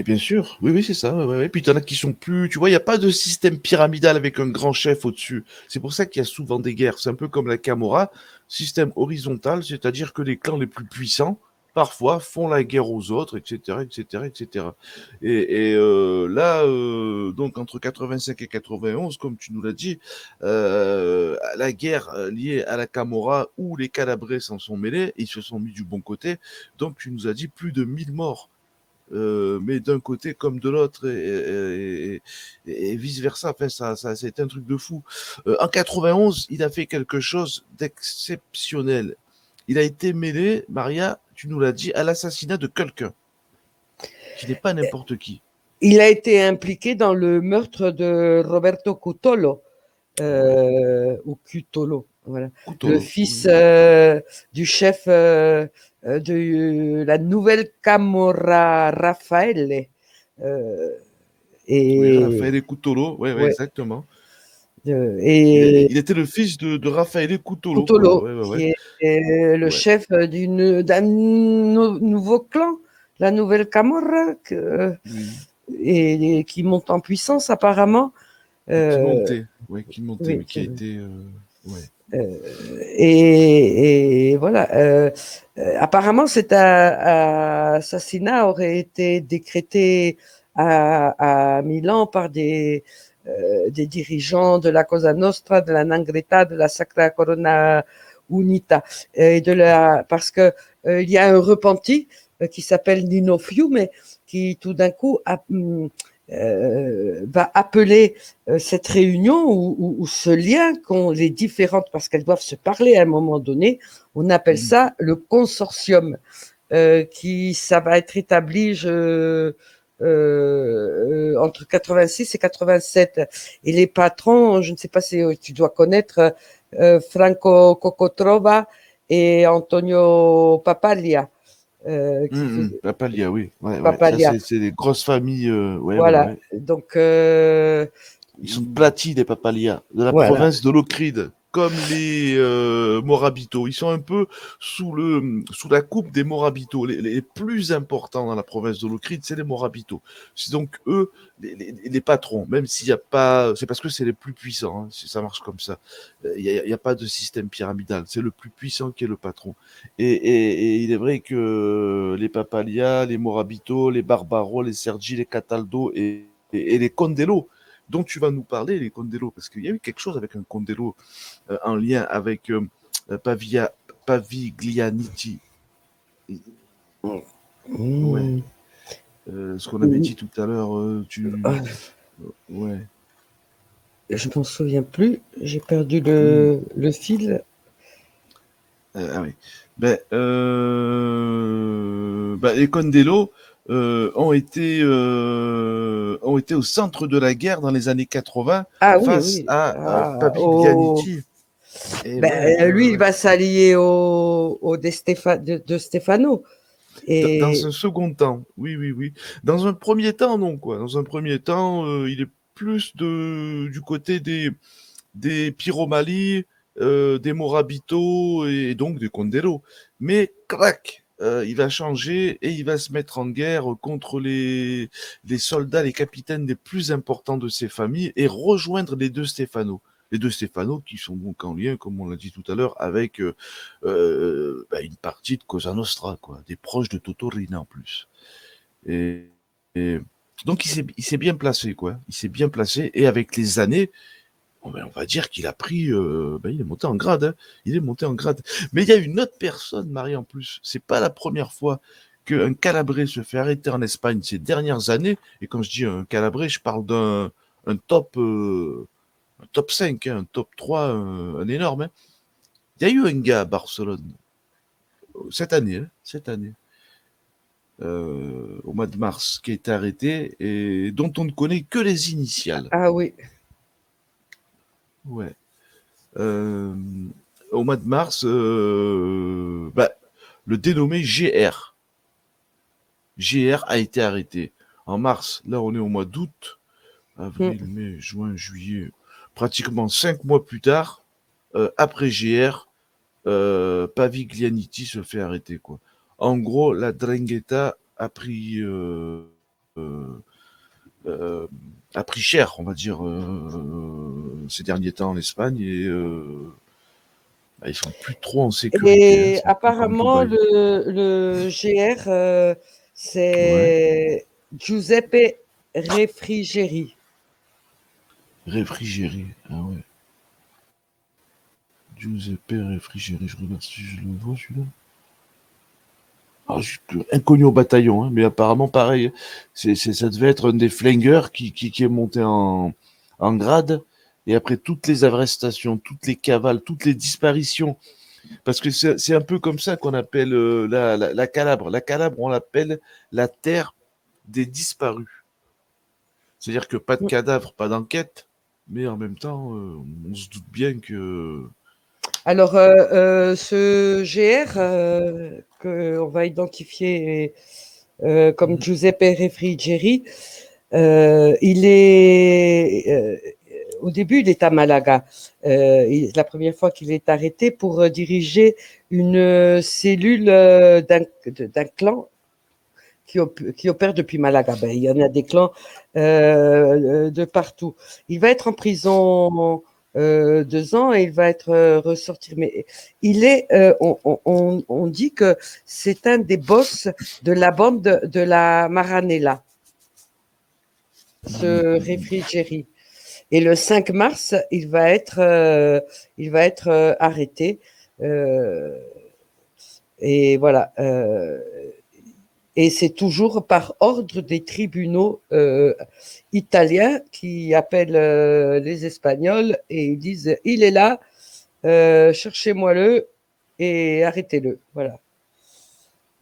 Bien sûr, oui, c'est ça. Ouais. Puis il y en a qui sont plus. Tu vois, il n'y a pas de système pyramidal avec un grand chef au-dessus. C'est pour ça qu'il y a souvent des guerres. C'est un peu comme la Camorra, système horizontal, c'est-à-dire que les clans les plus puissants, ils parfois font la guerre aux autres, etc., etc., etc. Là, donc entre 85 et 91, comme tu nous l'as dit, la guerre liée à la Camorra où les Calabrais s'en sont mêlés, ils se sont mis du bon côté. Donc tu nous as dit plus de 1000 morts. Mais d'un côté comme de l'autre et vice versa. Enfin, ça c'est un truc de fou. En 91, il a fait quelque chose d'exceptionnel. Il a été mêlé, Maria, tu nous l'as dit, à l'assassinat de quelqu'un qui n'est pas n'importe qui. Il a été impliqué dans le meurtre de Roberto Cutolo, Ouais. ou Cutolo, voilà, le Coutolo. fils Oui. du chef de la nouvelle Camorra, Raffaele. Euh, Oui, et, Raffaele Coutolo, ouais, ouais, ouais, exactement. et Il était le fils de Raffaele Coutolo, quoi. Cutolo, Ouais, ouais, ouais. qui est le Ouais. chef d'un nouveau clan, la nouvelle Camorra, Oui. et qui monte en puissance apparemment. Euh, Qui montait, oui, oui, qui a été, ouais. et voilà. Apparemment, cet assassinat aurait été décrété à Milan par des dirigeants de la Cosa Nostra, de la Nangretta, de la Sacra Corona Unita, parce que il y a un repenti qui s'appelle Nino Fiume, qui tout d'un coup va appeler cette réunion ou ce lien qu'ont les différentes, parce qu'elles doivent se parler à un moment donné, on appelle Mhm. ça le consortium, ça va être établi entre 86 et 87. Et les patrons, je ne sais pas si tu dois connaître Franco Cocotrova et Antonio Papalia, qui faisait Papalia, oui. Ouais, ouais. Ça, Papalia. c'est des grosses familles. Ouais, ouais, Voilà. ouais. Donc, Ils sont de Plati, les Papalia, de la voilà. province de Locride, comme les Morabito. Ils sont un peu sous la coupe des Morabito. Les plus importants dans la province de Locride, c'est les Morabito. C'est donc eux les patrons, même s'il n'y a pas. C'est parce que c'est les plus puissants, hein, si ça marche comme ça. Il n'y a pas de système pyramidal. C'est le plus puissant qui est le patron. Et il est vrai que les Papalia, les Morabito, les Barbaro, les Sergi, les Cataldo et les Condelo dont tu vas nous parler, les Condelo, parce qu'il y a eu quelque chose avec un Condelo en lien avec Paviglianiti. Ouais. Mmh. Ce qu'on avait dit tout à l'heure, ouais. Je m'en souviens plus. J'ai perdu Mm. le fil. Ah oui. Les Condelo ont été au centre de la guerre dans les années 80 Ah oui, face oui. à Ah, Paviglianiti. Et ouais, ouais, ouais, lui, il ouais. va s'allier au de Stefano. Dans Et un second temps, oui, oui, oui. Dans un premier temps, non, quoi. Dans un premier temps, il est plus du côté des Piromali, des Morabito et donc des Condelo. Mais, crac, il va changer et il va se mettre en guerre contre les soldats, les capitaines les plus importants de ses familles et rejoindre les deux Stefano. Les deux Stefano qui sont donc en lien, comme on l'a dit tout à l'heure, avec une partie de Cosa Nostra, quoi, des proches de Totorina en plus. Et, et donc il s'est bien placé, quoi. Il s'est bien placé et avec les années, on va dire qu'il a pris, il est monté en grade, hein. Il est monté en grade. Mais il y a une autre personne, Marie, en plus. C'est pas la première fois qu'un Calabrais se fait arrêter en Espagne ces dernières années. Et quand je dis un Calabrais, je parle un top, un top 5, hein, un top 3, un énorme. Hein. Il y a eu un gars à Barcelone cette année, au mois de mars, qui a été arrêté et dont on ne connaît que les initiales. ah oui. Ouais. Euh, Au mois de mars, le dénommé GR. GR a été arrêté. En mars, là on est au mois d'août, avril, Mm. mai, juin, juillet, pratiquement 5 mois plus tard, après GR, Paviglianiti se fait arrêter. Quoi. En gros, la Drangheta euh, euh, a pris cher, on va dire, ces derniers temps en Espagne. Et Ils sont plus trop en sécurité. Et C'est un peu comme apparemment, Dubaï. le GR, c'est Giuseppe Refrigeri. Réfrigéré. Ah ouais. Giuseppe Réfrigéré. Je regarde si je le vois, celui-là. Ah, inconnu au bataillon, hein, mais apparemment, pareil. Ça devait être un des flingueurs qui est monté en grade. Et après toutes les arrestations, toutes les cavales, toutes les disparitions, parce que c'est un peu comme ça qu'on appelle la Calabre. La Calabre, on l'appelle la terre des disparus. C'est-à-dire que pas de cadavres, pas d'enquête, mais en même temps, on se doute bien que... Alors, ce GR qu'on va identifier comme Giuseppe Refrigeri, il est au début, il est à Malaga. La première fois qu'il est arrêté pour diriger une cellule d'un clan qui opère depuis Malaga. Ben, il y en a des clans de partout. Il va être en prison 2 ans et il va être ressorti. Mais il est, on dit que c'est un des boss de la bande de la Maranella, ce Refrigeri. Et le 5 mars, il va être arrêté. Et voilà. Et c'est toujours par ordre des tribunaux italiens qui appellent les Espagnols et ils disent il est là, cherchez-moi-le et arrêtez-le. Voilà.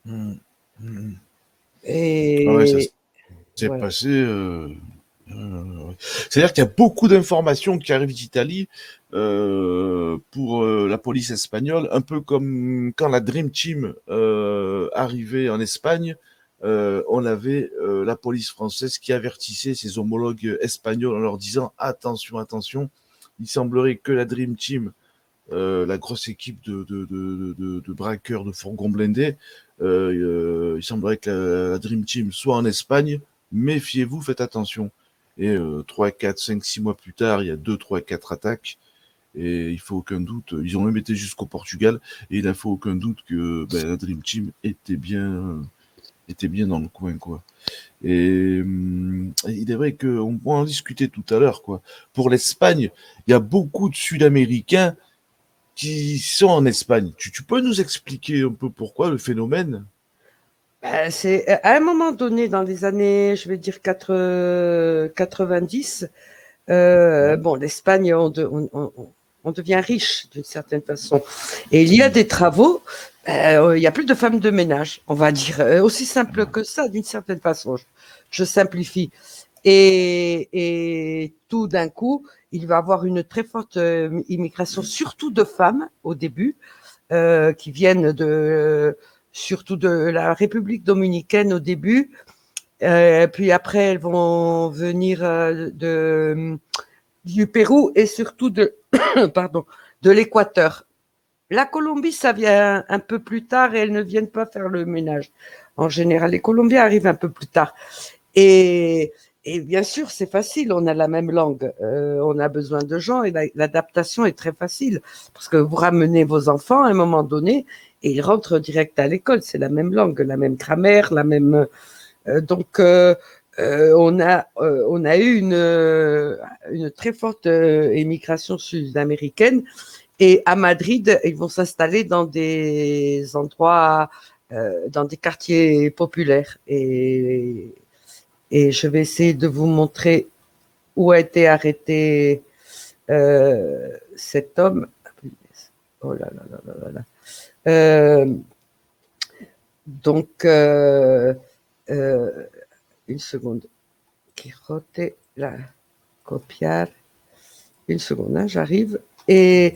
Mmh, mmh. Ah ouais, ça Et s'est voilà. passé... C'est-à-dire qu'il y a beaucoup d'informations qui arrivent d'Italie pour la police espagnole, un peu comme quand la Dream Team arrivait en Espagne, on avait la police française qui avertissait ses homologues espagnols en leur disant attention, attention, il semblerait que la Dream Team, la grosse équipe de braqueurs de fourgons blindés, il semblerait que la Dream Team soit en Espagne, méfiez-vous, faites attention. Et 3, 4, 5, 6 mois plus tard, il y a 2, 3, 4 attaques. Et il faut aucun doute, ils ont même été jusqu'au Portugal, et il ne faut aucun doute que la Dream Team était bien dans le coin, quoi. Et il est vrai qu'on pourra en discuter tout à l'heure, quoi. Pour l'Espagne, il y a beaucoup de Sud-Américains qui sont en Espagne. Tu peux nous expliquer un peu pourquoi le phénomène? C'est à un moment donné, dans les années, je vais dire 90, bon, l'Espagne, on devient riche d'une certaine façon. Et il y a des travaux, il n'y a plus de femmes de ménage, on va dire, aussi simple que ça, d'une certaine façon. Je simplifie. Et tout d'un coup, il va y avoir une très forte immigration, surtout de femmes au début, qui viennent surtout de la République dominicaine au début. Puis après, elles vont venir du Pérou et surtout pardon, de l'Équateur. La Colombie, ça vient un peu plus tard et elles ne viennent pas faire le ménage. En général, les Colombiens arrivent un peu plus tard. Et bien sûr, c'est facile, on a la même langue, on a besoin de gens et l'adaptation est très facile parce que vous ramenez vos enfants à un moment donné et ils rentrent direct à l'école, c'est la même langue, la même grammaire, la même... donc, on a eu une très forte émigration sud-américaine et à Madrid, ils vont s'installer dans des endroits, dans des quartiers populaires et je vais essayer de vous montrer où a été arrêté cet homme. Oh là là là là là. Donc, une seconde. Quirote, la copiar. Une seconde, hein, j'arrive. Et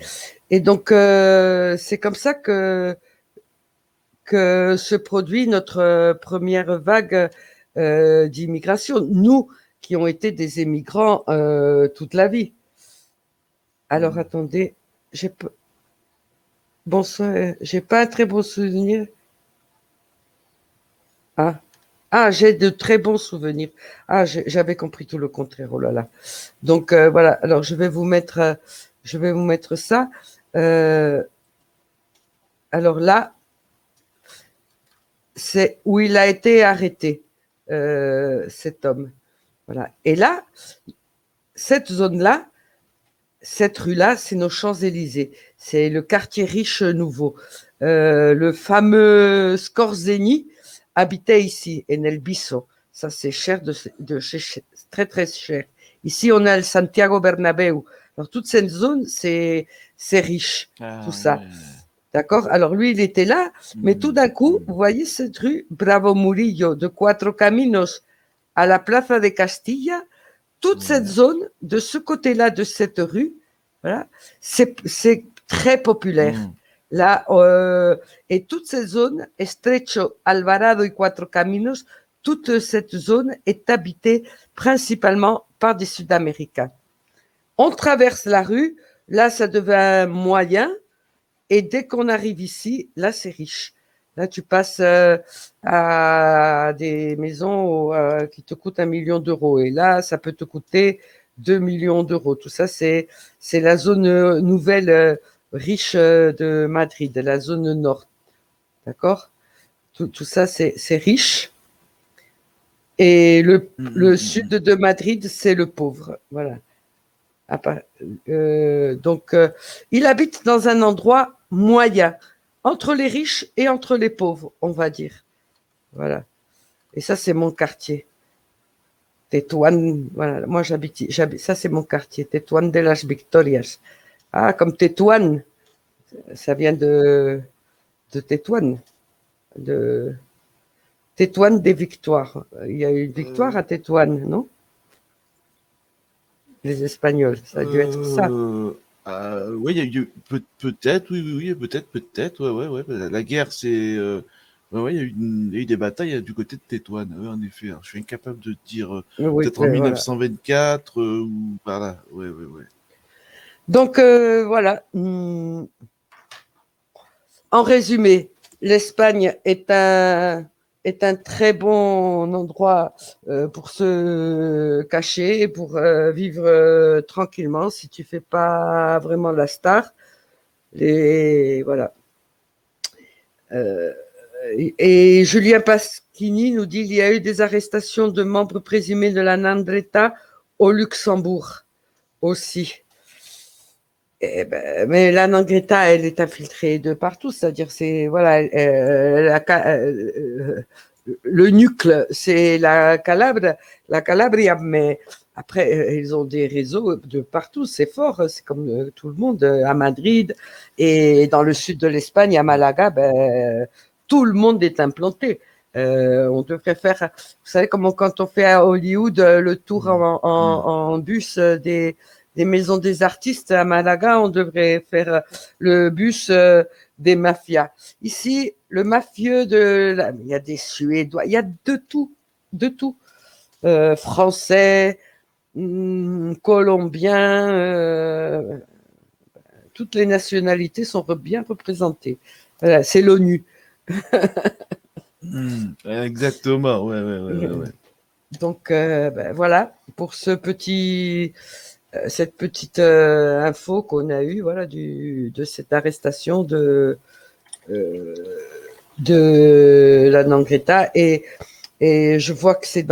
donc, c'est comme ça que se produit notre première vague d'immigration, nous qui ont été des émigrants toute la vie. Alors attendez, j'ai pas un très bon souvenir. J'ai de très bons souvenirs. J'avais compris tout le contraire. Oh là là. Donc voilà. Alors je vais vous mettre ça. Alors là, c'est où il a été arrêté, cet homme. Voilà. Et là, cette zone-là, cette rue-là, c'est nos Champs-Élysées. C'est le quartier riche nouveau. Le fameux Scorzeni habitait ici, et nel Bisso. Ça, c'est cher très, très cher. Ici, on a le Santiago Bernabéu. Alors, toute cette zone, c'est riche, tout ça. Ouais. D'accord? Alors, lui, il était là, mais tout d'un coup, vous voyez cette rue, Bravo Murillo, de Cuatro Caminos à la Plaza de Castilla, toute cette zone, de ce côté-là de cette rue, voilà, c'est très populaire. Là, et toute cette zone, Estrecho, Alvarado et Cuatro Caminos, toute cette zone est habitée principalement par des Sud-Américains. On traverse la rue, là, ça devient moyen, et dès qu'on arrive ici, là, c'est riche. Là, tu passes à des maisons qui te coûtent 1 million d'euros. Et là, ça peut te coûter 2 millions d'euros. Tout ça, c'est la zone nouvelle riche de Madrid, la zone nord. D'accord? Tout ça, c'est riche. Et le sud de Madrid, c'est le pauvre. Voilà. Donc, il habite dans un endroit moyen, entre les riches et entre les pauvres, on va dire. Voilà. Et ça, c'est mon quartier. Tetuan, voilà. Moi, j'habite, ça, c'est mon quartier. Tetuan de las Victorias. Ah, comme Tetuan, ça vient de Tetuan, de Tetuan des Victoires. Il y a eu une victoire à Tetuan, non? Les Espagnols, ça a dû être ça. Oui, il y a eu peut-être, oui, peut-être, ouais. La guerre, c'est, ouais, il y a eu des batailles du côté de Tétouan, ouais, en effet. Alors, je suis incapable de dire, Oui, peut-être en voilà. 1924 ou par là, ouais. Donc voilà. En résumé, l'Espagne est un très bon endroit pour se cacher et pour vivre tranquillement si tu fais pas vraiment la star. Voilà. Et Julien Pasquini nous dit il y a eu des arrestations de membres présumés de la Nandreta au Luxembourg aussi. Mais la Nandreta, elle est infiltrée de partout, c'est-à-dire c'est voilà, le nucle, c'est la Calabria, mais après ils ont des réseaux de partout, c'est fort, c'est comme tout le monde à Madrid et dans le sud de l'Espagne, à Malaga, tout le monde est implanté. On devrait faire, vous savez, comme quand on fait à Hollywood le tour en bus des maisons des artistes à Malaga, on devrait faire le bus des mafias. Ici, le mafieux il y a des Suédois, il y a de tout, français, colombiens, toutes les nationalités sont bien représentées. Voilà, c'est l'ONU. Exactement, ouais. Donc voilà pour cette petite info qu'on a eue, voilà, de cette arrestation de la Nandreta et je vois que c'est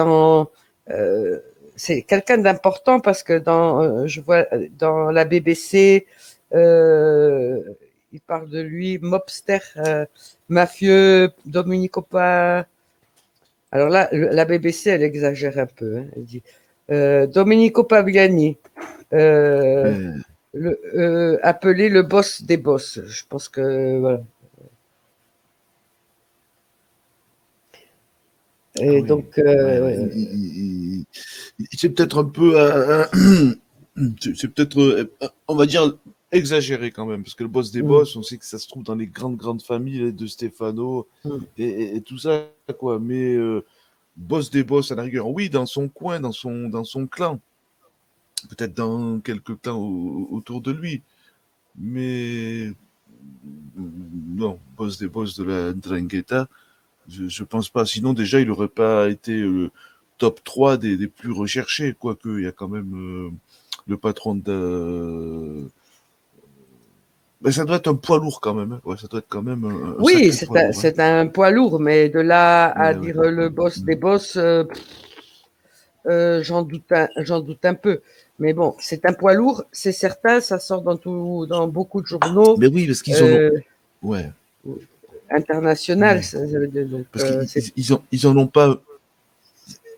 quelqu'un d'important parce que je vois dans la BBC il parle de lui, mobster, mafieux, Domenico Pa. Alors là, la BBC, elle exagère un peu. Hein. Elle dit Domenico Paviani, appelé le boss des boss. Je pense que voilà. Et donc, c'est peut-être un peu, c'est peut-être, on va dire, exagéré quand même, parce que le boss des boss, on sait que ça se trouve dans les grandes familles de Stefano et tout ça, quoi. Mais boss des boss, à la rigueur, oui, dans son coin, dans son clan, peut-être dans quelques clans autour de lui, mais non, boss des boss de la Ndrangheta, je pense pas. Sinon, déjà, il n'aurait pas été top 3 des plus recherchés, quoique il y a quand même le patron Ben, ça doit être un poids lourd quand même. Hein. Ouais, ça doit être quand même un Oui, sacré poids lourd. Hein. c'est un poids lourd, mais de là à Ouais, dire ouais. le boss des boss, j'en doute un peu. Mais bon, c'est un poids lourd, c'est certain, ça sort dans beaucoup de journaux Mais oui, parce qu'ils en ont. euh, Ouais. internationaux. Ouais. Donc, Parce qu'ils en ont pas.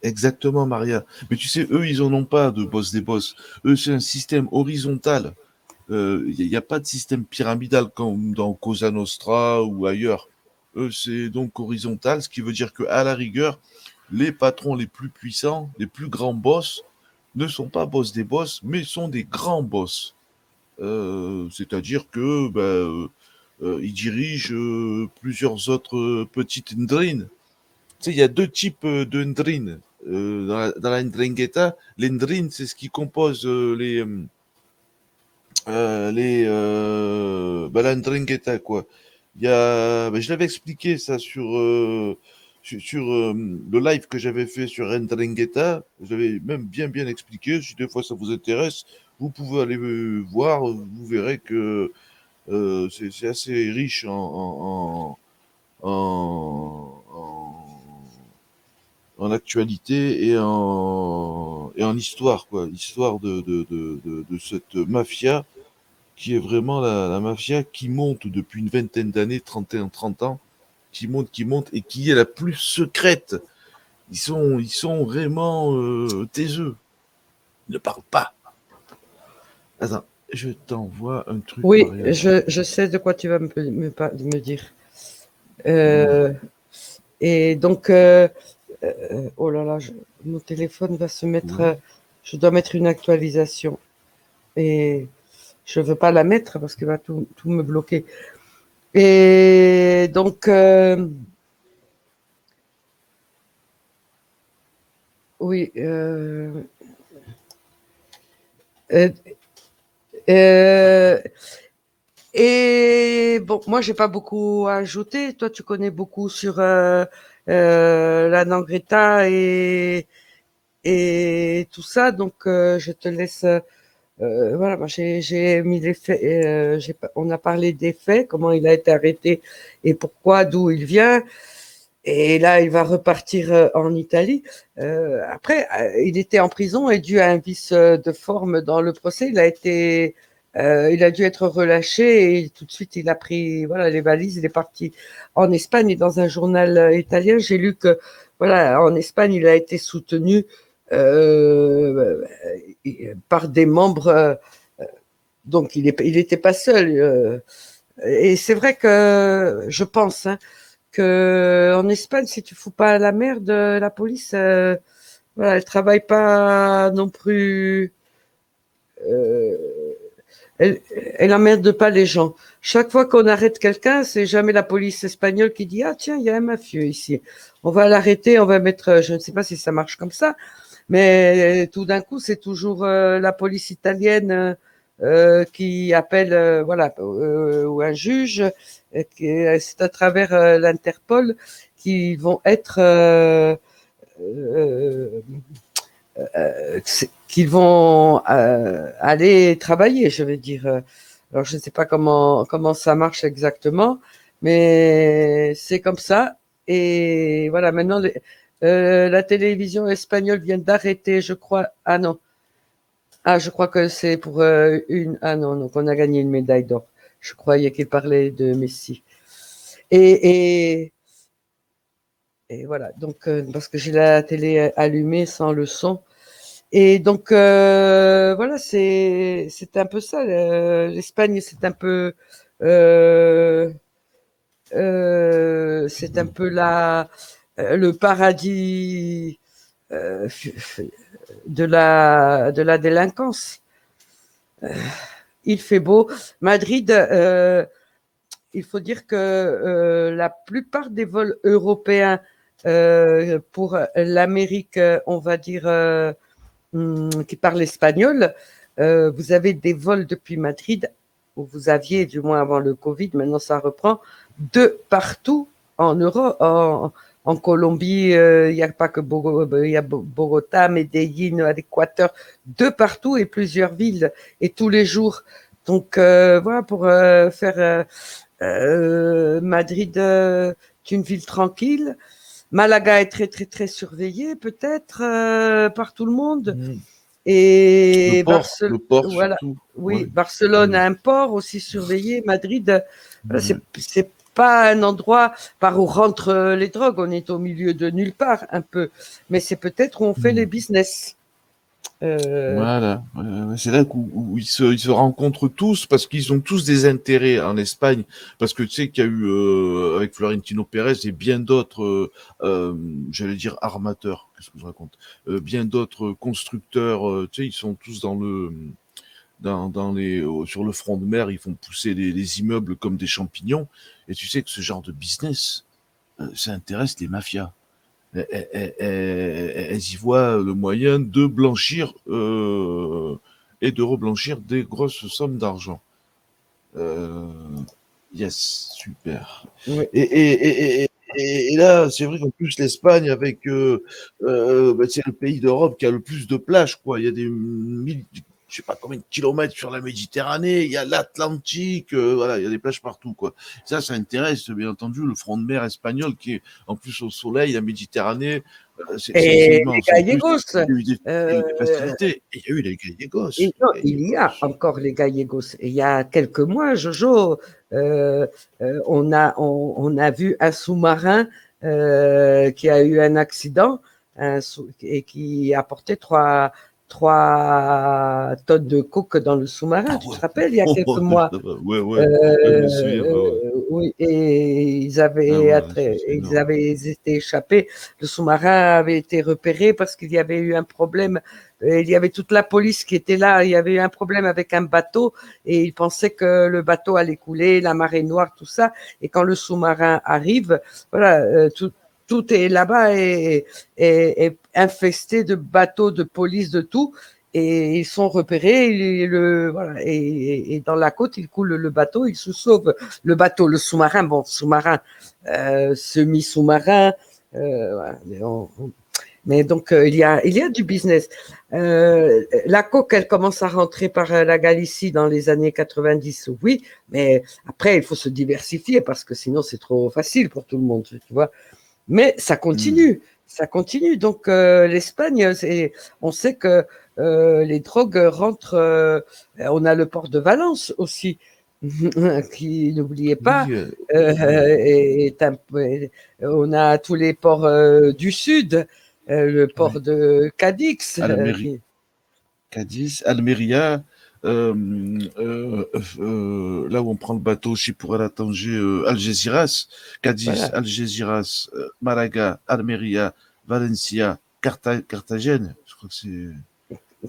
Exactement, Maria. Mais tu sais, eux, ils en ont pas de boss des boss. Eux, c'est un système horizontal. Il n'y a pas de système pyramidal comme dans Cosa Nostra ou ailleurs. Eux, c'est donc horizontal, ce qui veut dire qu'à la rigueur, les patrons les plus puissants, les plus grands boss, ne sont pas boss des boss, mais sont des grands boss. C'est-à-dire que ils dirigent plusieurs autres petites ndrines. Tu sais, il y a deux types de ndrines. Dans la ndringueta, les ndrines, c'est ce qui compose la ndringueta, quoi. Je l'avais expliqué ça sur le live que j'avais fait sur Ndringueta. J'avais même bien expliqué. Si des fois ça vous intéresse, vous pouvez aller voir. Vous verrez que c'est assez riche en actualité et en histoire, quoi. Histoire de cette mafia qui est vraiment la mafia qui monte depuis une vingtaine d'années, 30 ans, qui monte et qui est la plus secrète. Ils sont vraiment taiseux. Ils ne parlent pas. Attends, je t'envoie un truc, oui, Maria. je sais de quoi tu vas me dire. Ouais. Et donc, oh là là, mon téléphone va se mettre. Ouais. Je dois mettre une actualisation. Et je veux pas la mettre parce qu'elle va tout me bloquer. Et donc, oui. Euh, euh, et bon, moi, j'ai pas beaucoup à ajouter. Toi, tu connais beaucoup sur la Nangreta et tout ça. Donc, je te laisse. Voilà, moi j'ai mis les faits, on a parlé des faits, comment il a été arrêté et pourquoi, d'où il vient. Et là, il va repartir en Italie. Après, il était en prison et dû à un vice de forme dans le procès, il a dû être relâché et tout de suite, il a pris, voilà, les valises, il est parti en Espagne. Et dans un journal italien, j'ai lu que, voilà, en Espagne, il a été soutenu euh, par des membres. Donc, il était pas seul. Et c'est vrai que je pense, hein, que en Espagne, si tu fous pas la merde, la police, voilà, elle travaille pas non plus. Euh, elle, elle emmerde pas les gens. Chaque fois qu'on arrête quelqu'un, c'est jamais la police espagnole qui dit ah tiens, il y a un mafieux ici. On va l'arrêter, on va mettre. Je ne sais pas si ça marche comme ça, mais tout d'un coup, c'est toujours la police italienne qui appelle, voilà, ou un juge. C'est à travers l'Interpol qui vont être euh, qu'ils vont aller travailler, je veux dire. Alors, je ne sais pas comment ça marche exactement, mais c'est comme ça. Et voilà, maintenant, la télévision espagnole vient d'arrêter, je crois. Ah non. Ah, je crois que c'est pour une. Ah non, donc on a gagné une médaille d'or. Je croyais qu'il parlait de Messi. Et, et, et voilà, donc, parce que j'ai la télé allumée sans le son. Et donc voilà, c'est un peu ça. L'Espagne, euh, c'est un peu le paradis euh, de la délinquance. Il fait beau. Madrid, il faut dire que la plupart des vols européens pour l'Amérique, on va dire, qui parle espagnol, vous avez des vols depuis Madrid, où vous aviez, du moins avant le Covid, maintenant ça reprend, de partout en Europe, en Colombie, il n'y a pas que il y a Bogota, Medellín, l'Équateur, de partout et plusieurs villes. Et tous les jours, Donc voilà, pour faire Madrid, est une ville tranquille. Malaga est très très très surveillée peut-être par tout le monde. Et Le port voilà, surtout. oui, Ouais. Barcelone a un port aussi surveillé. Madrid, c'est pas un endroit par où rentrent les drogues. On est au milieu de nulle part un peu, mais c'est peut-être où on fait les business. Voilà, c'est là où ils se rencontrent tous parce qu'ils ont tous des intérêts en Espagne. Parce que tu sais qu'il y a eu, avec Florentino Pérez et bien d'autres, j'allais dire armateurs, qu'est-ce que je raconte, bien d'autres constructeurs, tu sais, ils sont tous sur le front de mer, ils font pousser les immeubles comme des champignons. Et tu sais que ce genre de business, ça intéresse les mafias. Elles y voient le moyen de blanchir et de reblanchir des grosses sommes d'argent. Yes, super. Oui. Et là, c'est vrai qu'en plus, l'Espagne, avec, c'est le pays d'Europe qui a le plus de plages, quoi. Il y a je sais pas combien de kilomètres sur la Méditerranée, il y a l'Atlantique, voilà, il y a des plages partout, quoi. Ça intéresse, bien entendu, le front de mer espagnol qui est en plus au soleil, la Méditerranée, c'est Et immense. les En plus, gallegos, il y a eu des facilités. Et il y a eu les gallegos. et non, il y a encore les gallegos. Et il y a quelques mois, Jojo, on a vu un sous-marin qui a eu un accident et qui apportait 3 tonnes de coke dans le sous-marin. Tu te rappelles, il y a quelques mois? Ouais, je me souviens. Ouais. Oui, et Ah ouais, c'est ils énorme. avaient été échappés. Le sous-marin avait été repéré parce qu'il y avait eu un problème. Il y avait toute la police qui était là. Il y avait eu un problème avec un bateau et ils pensaient que le bateau allait couler, la marée noire, tout ça. Et quand le sous-marin arrive, voilà, tout est là-bas est infesté de bateaux, de police, de tout. Et ils sont repérés, voilà, et dans la côte, ils coulent le bateau, ils se sauvent. Le bateau, le sous-marin, bon, sous-marin, semi-sous-marin, voilà, mais donc il y a du business. La coke, elle commence à rentrer par la Galicie dans les années 90, oui, mais après, il faut se diversifier parce que sinon, c'est trop facile pour tout le monde, tu vois. Mais ça continue, ça continue. Donc l'Espagne, on sait que les drogues rentrent. On a le port de Valence aussi, qui, n'oubliez pas, Oui, on a tous les ports du sud, le port ouais. de Cadix. Cadiz, Almeria, là où on prend le bateau aussi pour aller à Tanger, Algeciras, Cadiz, Voilà. Algeciras, Malaga, Almeria, Valencia, Carthagène, je crois que c'est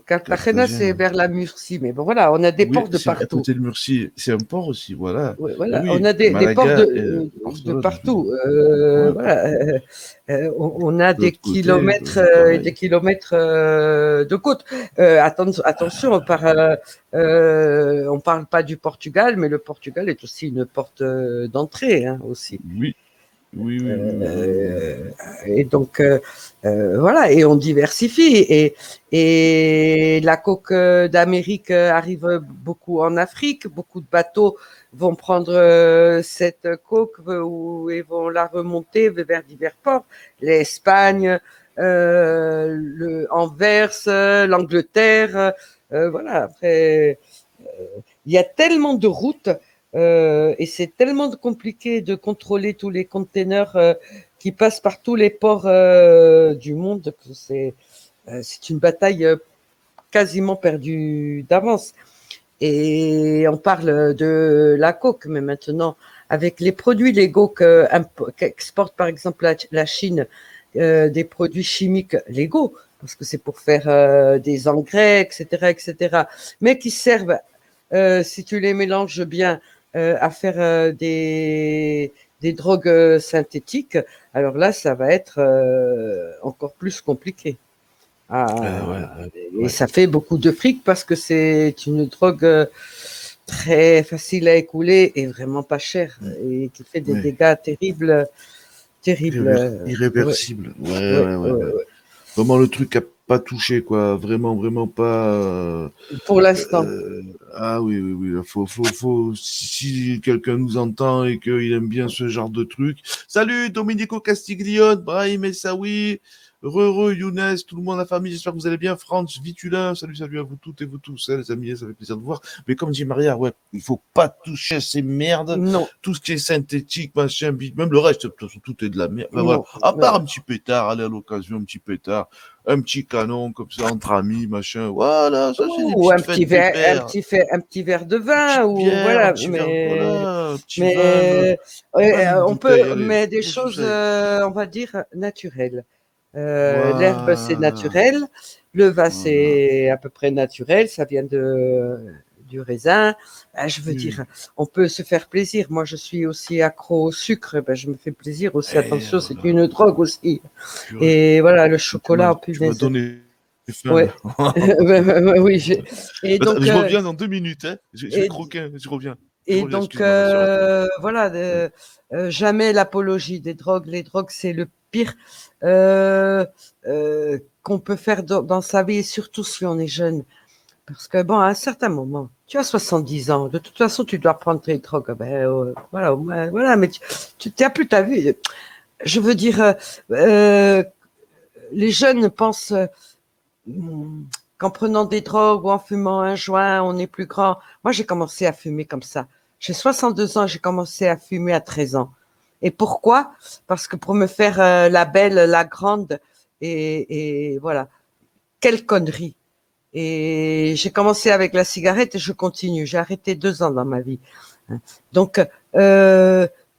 Cartagena, c'est Carthagène. vers la Murcie, mais bon, voilà, on a des Oui, ports de c'est à partout. côté de Murcie, c'est un port aussi, voilà. Oui, Et voilà, on oui, a des ports Malaga et de Barcelone, je veux dire. partout. Ouais, Voilà, on a de des l'autre côté, kilomètres et des pareil. kilomètres de côte. Attention, on parle pas du Portugal, mais le Portugal est aussi une porte d'entrée, hein, aussi. Oui, oui. Euh, et donc voilà, et on diversifie et la coque d'Amérique arrive beaucoup en Afrique. Beaucoup de bateaux vont prendre cette coque et vont la remonter vers divers ports, l'Espagne, le Anvers, l'Angleterre. Voilà. Après, il y a tellement de routes et c'est tellement compliqué de contrôler tous les containers qui passent par tous les ports du monde que c'est une bataille quasiment perdue d'avance. Et on parle de la coke, mais maintenant, avec les produits légaux qu'exporte par exemple la Chine, des produits chimiques légaux, parce que c'est pour faire des engrais, etc., mais qui servent, si tu les mélanges bien, à faire des drogues synthétiques, alors là, ça va être encore plus compliqué. Ouais, Et ouais. ça fait beaucoup de fric parce que c'est une drogue très facile à écouler et vraiment pas chère et qui fait des Ouais. dégâts terribles, terribles. Ouais, Irréversible. ouais, Ouais. ouais. Vraiment le truc à pas toucher, quoi. Vraiment pas. Pour l'instant. Ah oui, oui, oui. Si quelqu'un nous entend et qu'il aime bien ce genre de truc. Salut Domenico Castiglione, Brahim Essaoui, Rere, Younes, tout le monde, la famille, j'espère que vous allez bien. France, Vitulin, salut à vous toutes et vous tous, hein, les amis, ça fait plaisir de vous voir. Mais comme dit Maria, ouais, il faut pas toucher à ces merdes. Non, Tout ce qui est synthétique, machin, même le reste, de toute façon, tout est de la merde. Enfin, voilà. non. À part un petit pétard, aller à l'occasion, un petit pétard, un petit canon, comme ça, entre amis, machin. Voilà, ça, c'est des Ou petites fêtes pépères. un petit verre de Une vin, petite ou bière, un voilà. petit verre, voilà, un petit vin, Mais même une on peut, bouteille, allez, mais des tout sous choses, ça. on va dire, naturelles. L'herbe, c'est Voilà. naturel. Le vin, Voilà. c'est à peu près naturel. Ça vient du raisin. Je veux Oui. dire, on peut se faire plaisir. Moi, je suis aussi accro au sucre. Je me fais plaisir aussi. Et Attention, c'est voilà. une drogue aussi. Purée. Et voilà, le chocolat, oh, Tu m'as punaise. donné faim, Ouais. là. Oui. Et Attends, donc, je reviens dans 2 minutes, hein. Je vais et, croquer, je reviens. Je et reviens, donc, excuse-moi, ma soeur, attends. voilà, Ouais. jamais l'apologie des drogues. Les drogues, c'est le pire qu'on peut faire dans sa vie, et surtout si on est jeune. Parce que, bon, à un certain moment, tu as 70 ans, de toute façon, tu dois prendre tes drogues. Voilà, au moins, voilà, mais tu n'as plus ta vie. Je veux dire, les jeunes pensent qu'en prenant des drogues ou en fumant un joint, on est plus grand. Moi, j'ai commencé à fumer comme ça. J'ai 62 ans, j'ai commencé à fumer à 13 ans. Et pourquoi? Parce que pour me faire la belle, la grande, et voilà. Quelle connerie. Et j'ai commencé avec la cigarette et je continue. J'ai arrêté 2 ans dans ma vie. Donc,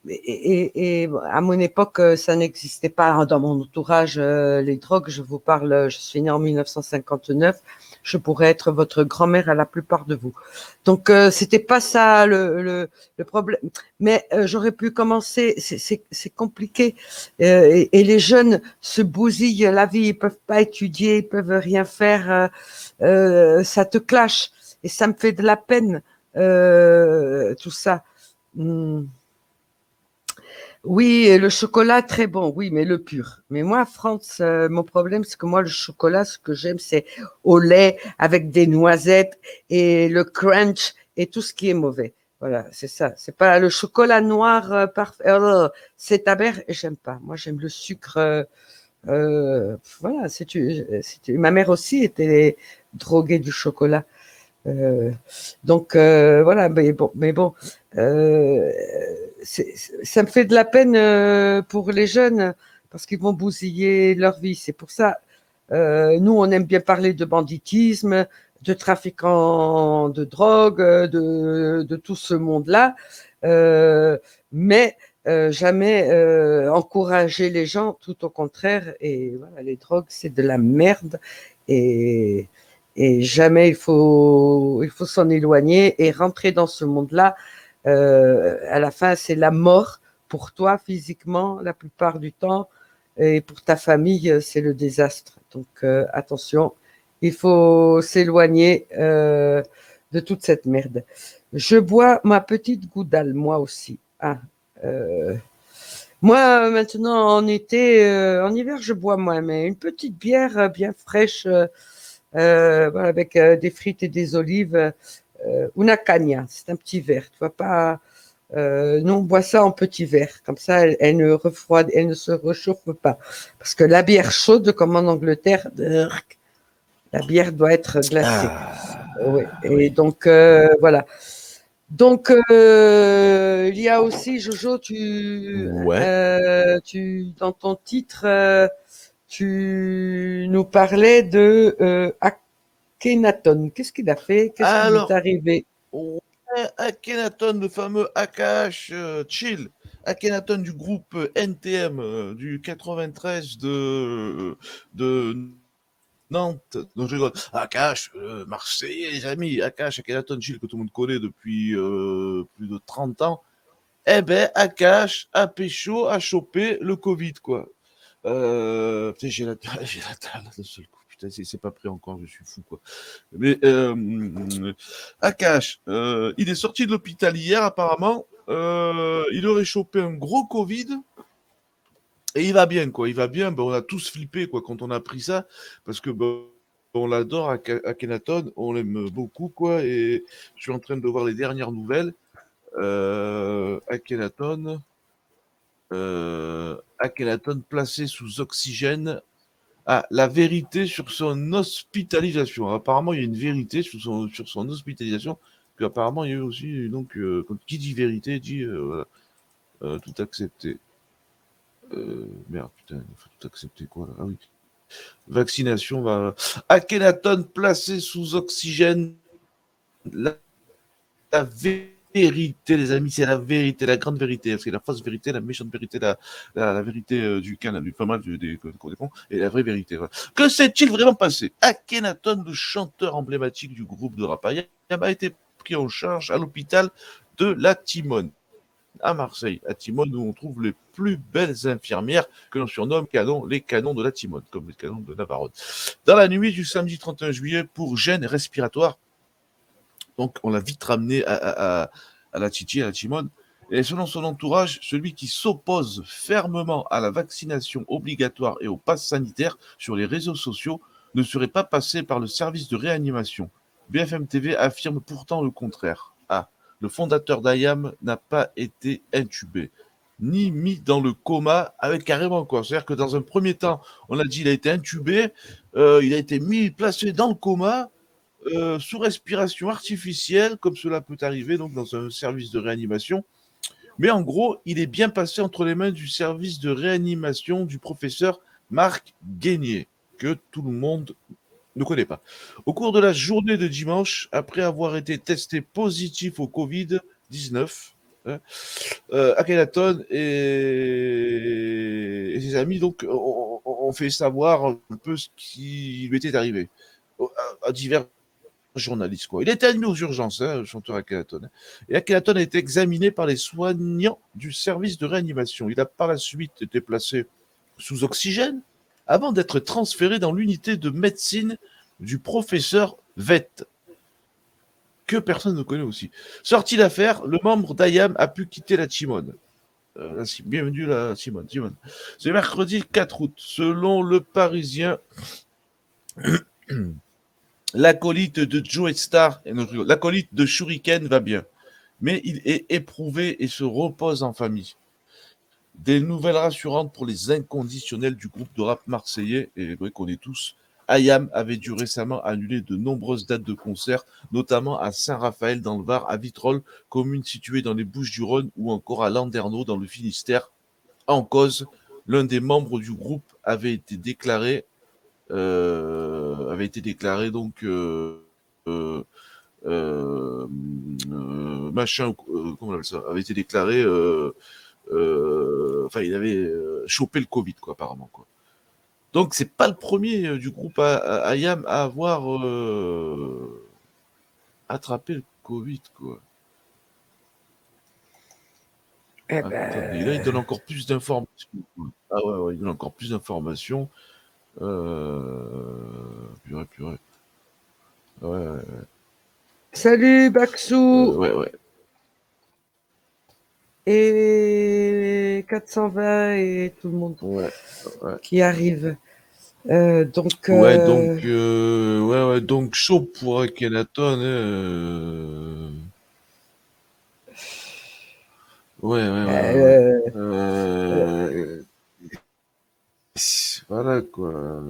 et à mon époque, ça n'existait pas dans mon entourage, les drogues. Je vous parle, je suis née en 1959. Je pourrais être votre grand-mère à la plupart de vous. Donc, c'était pas ça le problème. Mais j'aurais pu commencer. C'est compliqué. Et les jeunes se bousillent la vie. Ils peuvent pas étudier, ils peuvent rien faire. Ça te clash. Et ça me fait de la peine, tout ça. Hmm. Oui, et le chocolat, très bon, oui, mais le pur. Mais moi, France, mon problème, c'est que moi, le chocolat, ce que j'aime, c'est au lait, avec des noisettes, et le crunch, et tout ce qui est mauvais. Voilà, c'est ça. C'est pas le chocolat noir parfait. C'est tabac, j'aime pas. Moi, j'aime le sucre. Voilà, ma mère aussi était droguée du chocolat. Euh, donc voilà, mais bon, euh, ça me fait de la peine pour les jeunes parce qu'ils vont bousiller leur vie. C'est pour ça, nous, on aime bien parler de banditisme, de trafiquants de drogue, de tout ce monde-là, mais jamais encourager les gens, tout au contraire. Et voilà, les drogues, c'est de la merde. Et jamais il faut s'en éloigner et rentrer dans ce monde-là. À la fin, c'est la mort pour toi physiquement la plupart du temps et pour ta famille, c'est le désastre. Donc attention, il faut s'éloigner de toute cette merde. Je bois ma petite goudale, moi aussi. Ah, euh, moi, maintenant, en été, en hiver, je bois moins, mais une petite bière bien fraîche, voilà, avec des frites et des olives, una caña, c'est un petit verre. Tu vois pas. Nous, on boit ça en petit verre, comme ça, elle ne se réchauffe pas. Parce que la bière chaude, comme en Angleterre, la bière doit être glacée. Ouais. Et Oui. donc, voilà. Donc, il y a aussi, Jojo, Ouais. dans ton titre, tu nous parlais de Akhenaton. Qu'est-ce qu'il a fait? Qu'est-ce qui lui est Alors, arrivé? ouais, Akhenaton, le fameux AKH Chill. Akhenaton du groupe NTM du 93 de Nantes. Donc je rigole. Akash, Marseillais, les amis. Akash, Akhenaton Chill que tout le monde connaît depuis plus de 30 ans. Eh ben, Akash a pécho, a chopé le Covid, quoi. Putain, j'ai la dalle d'un seul coup. Putain, c'est pas pris encore, je suis fou, quoi. Mais Akash, il est sorti de l'hôpital hier, apparemment. Il aurait chopé un gros Covid. Et il va bien, quoi. Il va bien. Ben, on a tous flippé, quoi, quand on a appris ça. Parce que, bon, on l'adore à Akhenaton, on l'aime beaucoup, quoi. Et je suis en train de voir les dernières nouvelles. Akhenaton placé sous oxygène. Ah, la vérité sur son hospitalisation. Apparemment, il y a une vérité sur son hospitalisation. Puis apparemment, il y a eu aussi, donc, qui dit vérité dit tout accepter. Merde, putain, il faut tout accepter quoi là. Ah oui. Vaccination va. Akhenaton placé sous oxygène. La vérité, les amis, c'est la vérité, la grande vérité. Parce qu'il y a la fausse vérité, la méchante vérité, la vérité du canal, pas mal des cons, et la vraie vérité. Voilà. Que s'est-il vraiment passé? Akhenaton, le chanteur emblématique du groupe de rap Ayam, a été pris en charge à l'hôpital de la Timone, à Marseille. À Timone, où on trouve les plus belles infirmières que l'on surnomme les canons de la Timone, comme les canons de Navarone. Dans la nuit du samedi 31 juillet, pour gêne respiratoire, donc on l'a vite ramené à la Titi, à la Timone. Et selon son entourage, celui qui s'oppose fermement à la vaccination obligatoire et au pass sanitaire sur les réseaux sociaux ne serait pas passé par le service de réanimation. BFM TV affirme pourtant le contraire. Ah, le fondateur d'Ayam n'a pas été intubé, ni mis dans le coma, avec carrément quoi. C'est-à-dire que dans un premier temps, on a dit qu'il a été intubé, il a été placé dans le coma, sous respiration artificielle, comme cela peut arriver donc dans un service de réanimation. Mais en gros, il est bien passé entre les mains du service de réanimation du professeur Marc Guénier, que tout le monde ne connaît pas. Au cours de la journée de dimanche, après avoir été testé positif au Covid-19, Akhenaton et ses amis donc ont fait savoir un peu ce qui lui était arrivé à divers journalistes, quoi. Il a été admis aux urgences, le chanteur Akhenaton. Et Akhenaton a été examiné par les soignants du service de réanimation. Il a par la suite été placé sous oxygène avant d'être transféré dans l'unité de médecine du professeur Vett, que personne ne connaît aussi. Sorti d'affaire, le membre d'Ayam a pu quitter la Timone. Bienvenue la Timone. C'est mercredi 4 août. Selon le Parisien, l'acolyte de Joe Star, l'acolyte de Shuriken va bien, mais il est éprouvé et se repose en famille. Des nouvelles rassurantes pour les inconditionnels du groupe de rap marseillais, et vrai qu'on est tous. Ayam avait dû récemment annuler de nombreuses dates de concert, notamment à Saint-Raphaël dans le Var, à Vitrolles, commune située dans les Bouches-du-Rhône, ou encore à Landerneau dans le Finistère. En cause, l'un des membres du groupe avait été déclaré donc machin, comment on appelle ça, avait été déclaré, enfin il avait chopé le Covid, quoi, apparemment, quoi. Donc c'est pas le premier du groupe Ayam à avoir attrapé le Covid, quoi. Attendez, là il donne encore plus d'informations. Ah ouais, il donne encore plus d'informations. Purée. Ouais. Salut Baxou. Ouais. Et 420 et tout le monde qui arrive. Donc chaud pour Akhenaton. Voilà quoi.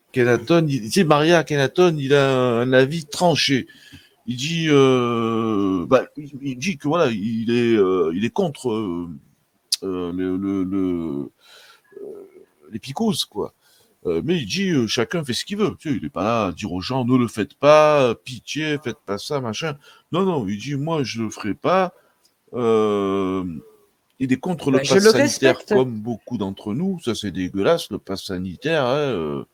Akhenaton, Maria Akhenaton, il a un avis tranché. Il dit, il dit que voilà, il est contre les picoses, quoi. Mais il dit, chacun fait ce qu'il veut. Tu sais, il n'est pas là à dire aux gens, ne le faites pas, pitié, faites pas ça, machin. Non, il dit, moi, je le ferai pas. Il est contre le pass sanitaire, comme beaucoup d'entre nous. Ça, c'est dégueulasse, le pass sanitaire.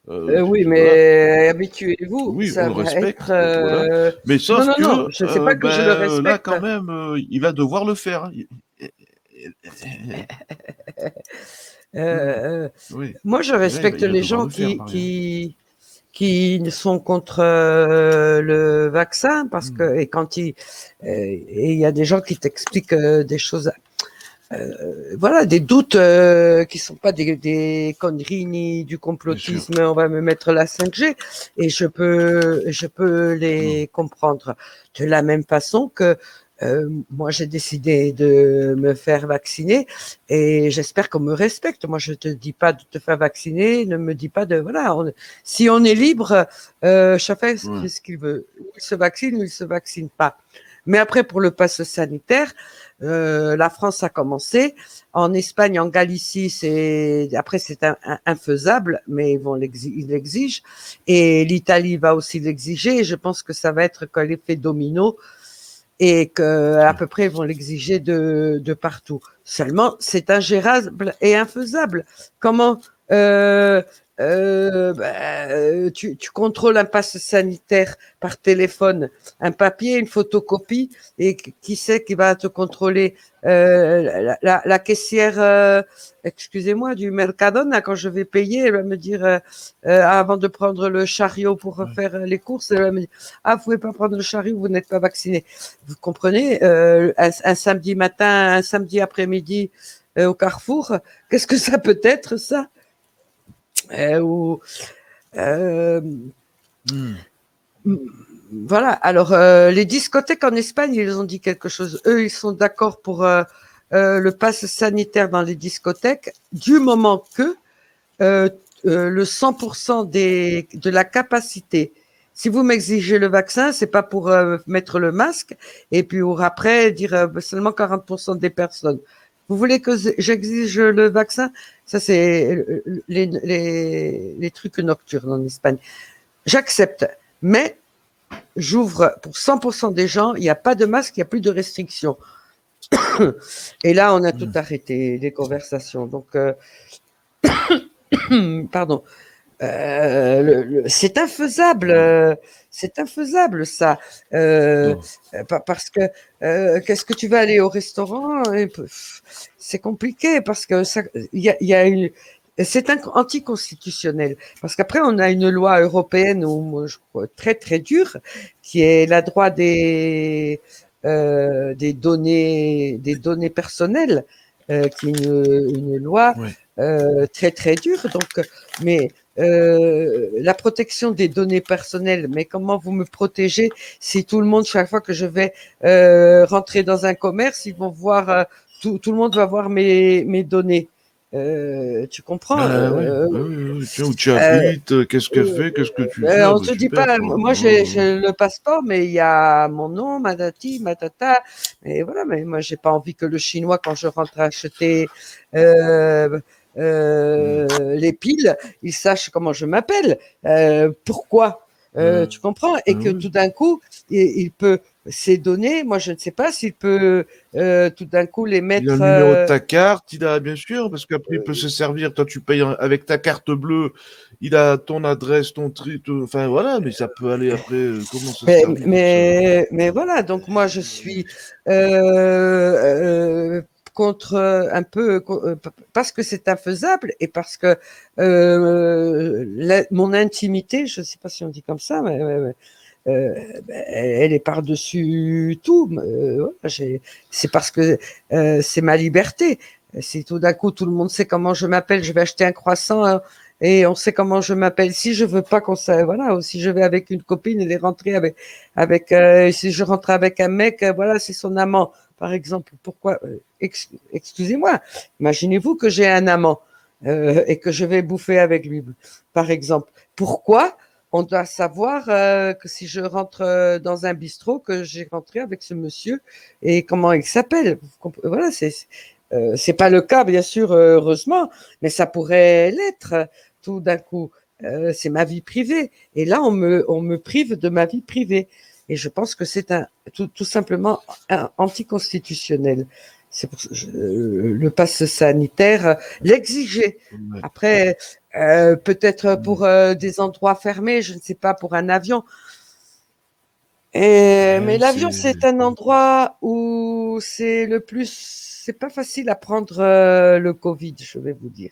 oui, mais habituez-vous. Oui, ça on le va respecte. Être, mais sauf que non, je sais pas que je le respecte. Là, quand même, il va devoir le faire. Oui. Moi, je respecte les gens qui sont contre le vaccin parce que et quand il y a des gens qui t'expliquent des choses voilà, des doutes qui sont pas des conneries ni du complotisme. On va me mettre la 5G et je peux les comprendre. De la même façon que moi, j'ai décidé de me faire vacciner et j'espère qu'on me respecte. Moi, je te dis pas de te faire vacciner, ne me dis pas de voilà. Si on est libre, chacun fait ce qu'il veut. Il se vaccine ou il se vaccine pas. Mais après, pour le pass sanitaire, la France a commencé. En Espagne, en Galicie, c'est infaisable, mais ils l'exigent. Et l'Italie va aussi l'exiger. Et je pense que ça va être que l'effet domino et que à peu près ils vont l'exiger de partout. Seulement, c'est ingérable et infaisable. Comment tu contrôles un pass sanitaire par téléphone, un papier, une photocopie, et qui c'est qui va te contrôler la caissière, excusez-moi, du Mercadona, quand je vais payer, elle va me dire, avant de prendre le chariot pour faire les courses, elle va me dire, ah, vous pouvez pas prendre le chariot, vous n'êtes pas vacciné. Vous comprenez, un samedi matin, un samedi après-midi au Carrefour, qu'est-ce que ça peut être, ça? Ou voilà. Alors les discothèques en Espagne, ils ont dit quelque chose. Eux, ils sont d'accord pour le pass sanitaire dans les discothèques, du moment que le 100% de la capacité. Si vous m'exigez le vaccin, c'est pas pour mettre le masque et puis après dire seulement 40% des personnes. Vous voulez que j'exige le vaccin? Ça, c'est les trucs nocturnes en Espagne. J'accepte, mais j'ouvre pour 100% des gens, il n'y a pas de masque, il n'y a plus de restrictions. Et là, on a tout arrêté, les conversations. Donc, pardon. C'est infaisable, ça. Parce que qu'est-ce que tu vas aller au restaurant? C'est compliqué parce que c'est anticonstitutionnel. Parce qu'après, on a une loi européenne je crois, très très dure, qui est la droit des données personnelles, qui est une loi très très dure. Donc, mais la protection des données personnelles, mais comment vous me protégez si tout le monde, chaque fois que je vais rentrer dans un commerce, ils vont voir, tout le monde va voir mes données. Tu comprends? Oui. Tiens, où tu habites, qu'est-ce qu'elle fait, qu'est-ce que tu fais? On te dit pas, moi j'ai le passeport, mais il y a mon nom, ma dati, ma tata, et voilà, mais moi j'ai pas envie que le chinois, quand je rentre acheter les piles, il sache comment je m'appelle. Pourquoi? Tu comprends? Et que tout d'un coup, il peut ces données, moi je ne sais pas s'il peut tout d'un coup les mettre. Il a le numéro de ta carte, il a bien sûr, parce qu'après il peut se servir. Toi tu payes avec ta carte bleue, il a ton adresse, enfin voilà, mais ça peut aller après. Comment se servir mais voilà, donc moi je suis contre un peu parce que c'est infaisable et parce que mon intimité, je ne sais pas si on dit comme ça, mais elle est par-dessus tout. C'est parce que c'est ma liberté. Si tout d'un coup tout le monde sait comment je m'appelle, je vais acheter un croissant et on sait comment je m'appelle. Si je veux pas qu'on sait, voilà, ou si je vais avec une copine, elle est rentrée avec si je rentre avec un mec, voilà, c'est son amant, par exemple. Pourquoi excusez-moi, imaginez-vous que j'ai un amant et que je vais bouffer avec lui, par exemple. Pourquoi on doit savoir que si je rentre dans un bistrot, que j'ai rentré avec ce monsieur et comment il s'appelle. Voilà, c'est pas le cas, bien sûr, heureusement, mais ça pourrait l'être tout d'un coup. C'est ma vie privée. Et là, on me prive de ma vie privée. Et je pense que c'est tout simplement anticonstitutionnel. C'est pour le pass sanitaire l'exigeait. Après, peut-être pour des endroits fermés, je ne sais pas, pour un avion. Mais l'avion, c'est un endroit où c'est pas facile à prendre le Covid, je vais vous dire.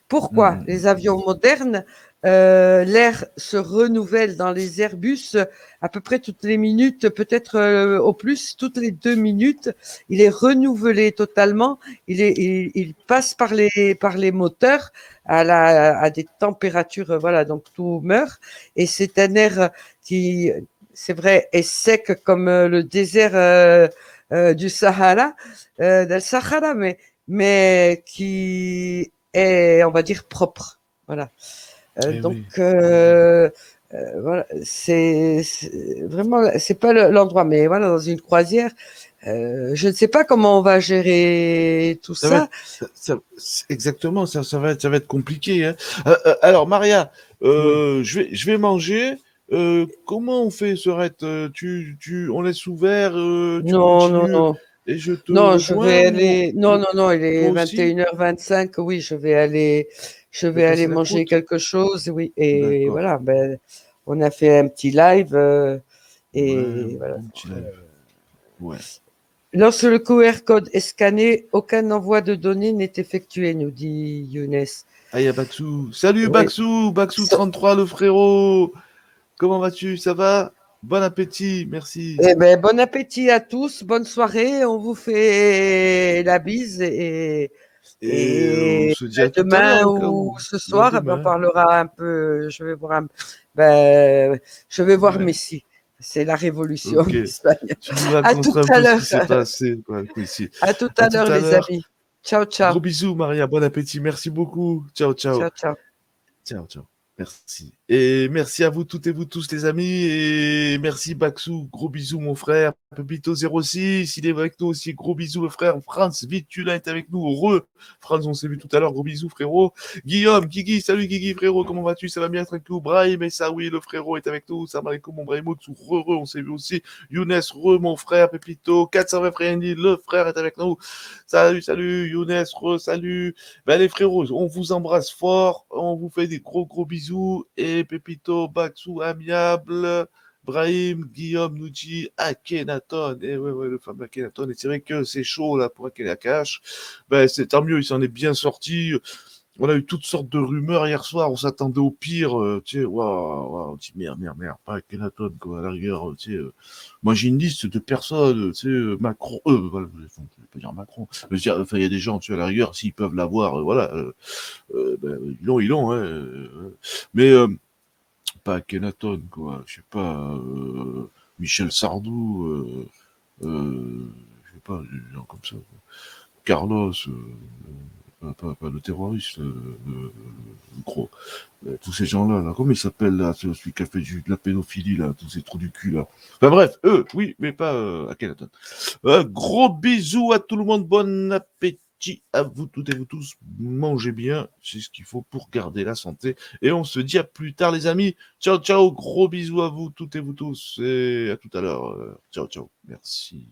Pourquoi? Les avions modernes, l'air se renouvelle dans les Airbus à peu près toutes les minutes, peut-être au plus toutes les 2 minutes. Il est renouvelé totalement. Il passe par les moteurs à des températures, voilà, donc tout meurt. Et c'est un air qui, c'est vrai, est sec comme le désert du Sahara, del Sahara, mais qui est, on va dire, propre. Voilà. Donc, voilà, c'est vraiment, c'est pas l'endroit, mais voilà, dans une croisière, je ne sais pas comment on va gérer tout ça. Exactement, ça va être compliqué. Hein. Alors, Maria, Oui. je vais manger. Comment on fait, Sorette? On laisse ouvert, tu Non, non, continues non. et je te Non, je rejoins vais aller. Non, non, non, il est toi aussi? 21h25. Oui, je Tu vas vais aller passer la manger croûte? quelque chose. Oui, et D'accord. voilà. Ben, on a fait un petit live Ouais, et voilà. bon petit live. Ouais. Lorsque le QR code est scanné, aucun envoi de données n'est effectué, nous dit Younes. Ah, il y a Baxou. Salut Oui. Baxou, Baxou33, le frérot. Comment vas-tu? Ça va? Bon appétit, merci. Eh ben, bon appétit à tous, bonne soirée. On vous fait la bise Et on et se dit à tout à demain l'heure, au cas ou où. ce À soir, eh ben, on demain. parlera un peu. Ben, je vais voir Ouais. Messi. C'est la révolution en Ok. Espagne. Tu nous À tout raconteras un à peu ce l'heure. qui s'est passé, quoi, ici. À tout À à tout l'heure, à les l'heure. amis. Ciao, ciao. Gros bisous, Maria. Bon appétit. Merci beaucoup. Ciao, ciao. Ciao, ciao. Ciao, ciao. Merci. Et merci à vous toutes et vous tous, les amis. Et merci, Baxou. Gros bisous, mon frère. Pepito06, il est avec nous aussi. Gros bisous, le frère. Franz, vite, tu l'as été avec nous. Heureux. Franz, on s'est vu tout à l'heure. Gros bisous, frérot. Guillaume, Guigui, salut Guigui, frérot. Comment vas-tu? Ça va bien, tranquille. Brahim, et ça, oui, le frérot est avec nous. Salam alaikum, mon Brahim. Heureux, on s'est vu aussi. Younes, heureux, mon frère. Pepito, 420 frères, le frère est avec nous. Salut, salut. Younes, salut. Ben, les frérots, on vous embrasse fort, on vous fait des gros bisous, et Pepito, Baxou, Amiable, Brahim, Guillaume nous dit Akhenaton, et ouais, le fameux Akhenaton, et c'est vrai que c'est chaud là pour Akhenakash, ben c'est tant mieux, il s'en est bien sorti, on a eu toutes sortes de rumeurs hier soir, on s'attendait au pire, tu sais, waouh, on dit merde, pas Akhenaton, quoi, à la rigueur, tu sais, moi j'ai une liste de personnes, tu sais, Macron, voilà, je vais pas dire Macron, je veux dire, enfin, il y a des gens, tu sais, à la rigueur, s'ils peuvent l'avoir, voilà, ben, ils l'ont, hein, mais pas Akhenaton, quoi, je sais pas, Michel Sardou, je sais pas, des gens comme ça, quoi. Carlos, pas le terroriste, le gros. Tous ces gens-là, là, comment il s'appelle, là, celui qui a fait de la pédophilie, là, tous ces trous du cul, là. Enfin bref, eux, oui, mais pas Akhenaton. Gros bisous à tout le monde, bon appétit à vous toutes et vous tous. Mangez bien, c'est ce qu'il faut pour garder la santé. Et on se dit à plus tard, les amis. Ciao, ciao, gros bisous à vous toutes et vous tous. Et à tout à l'heure. Ciao, ciao. Merci.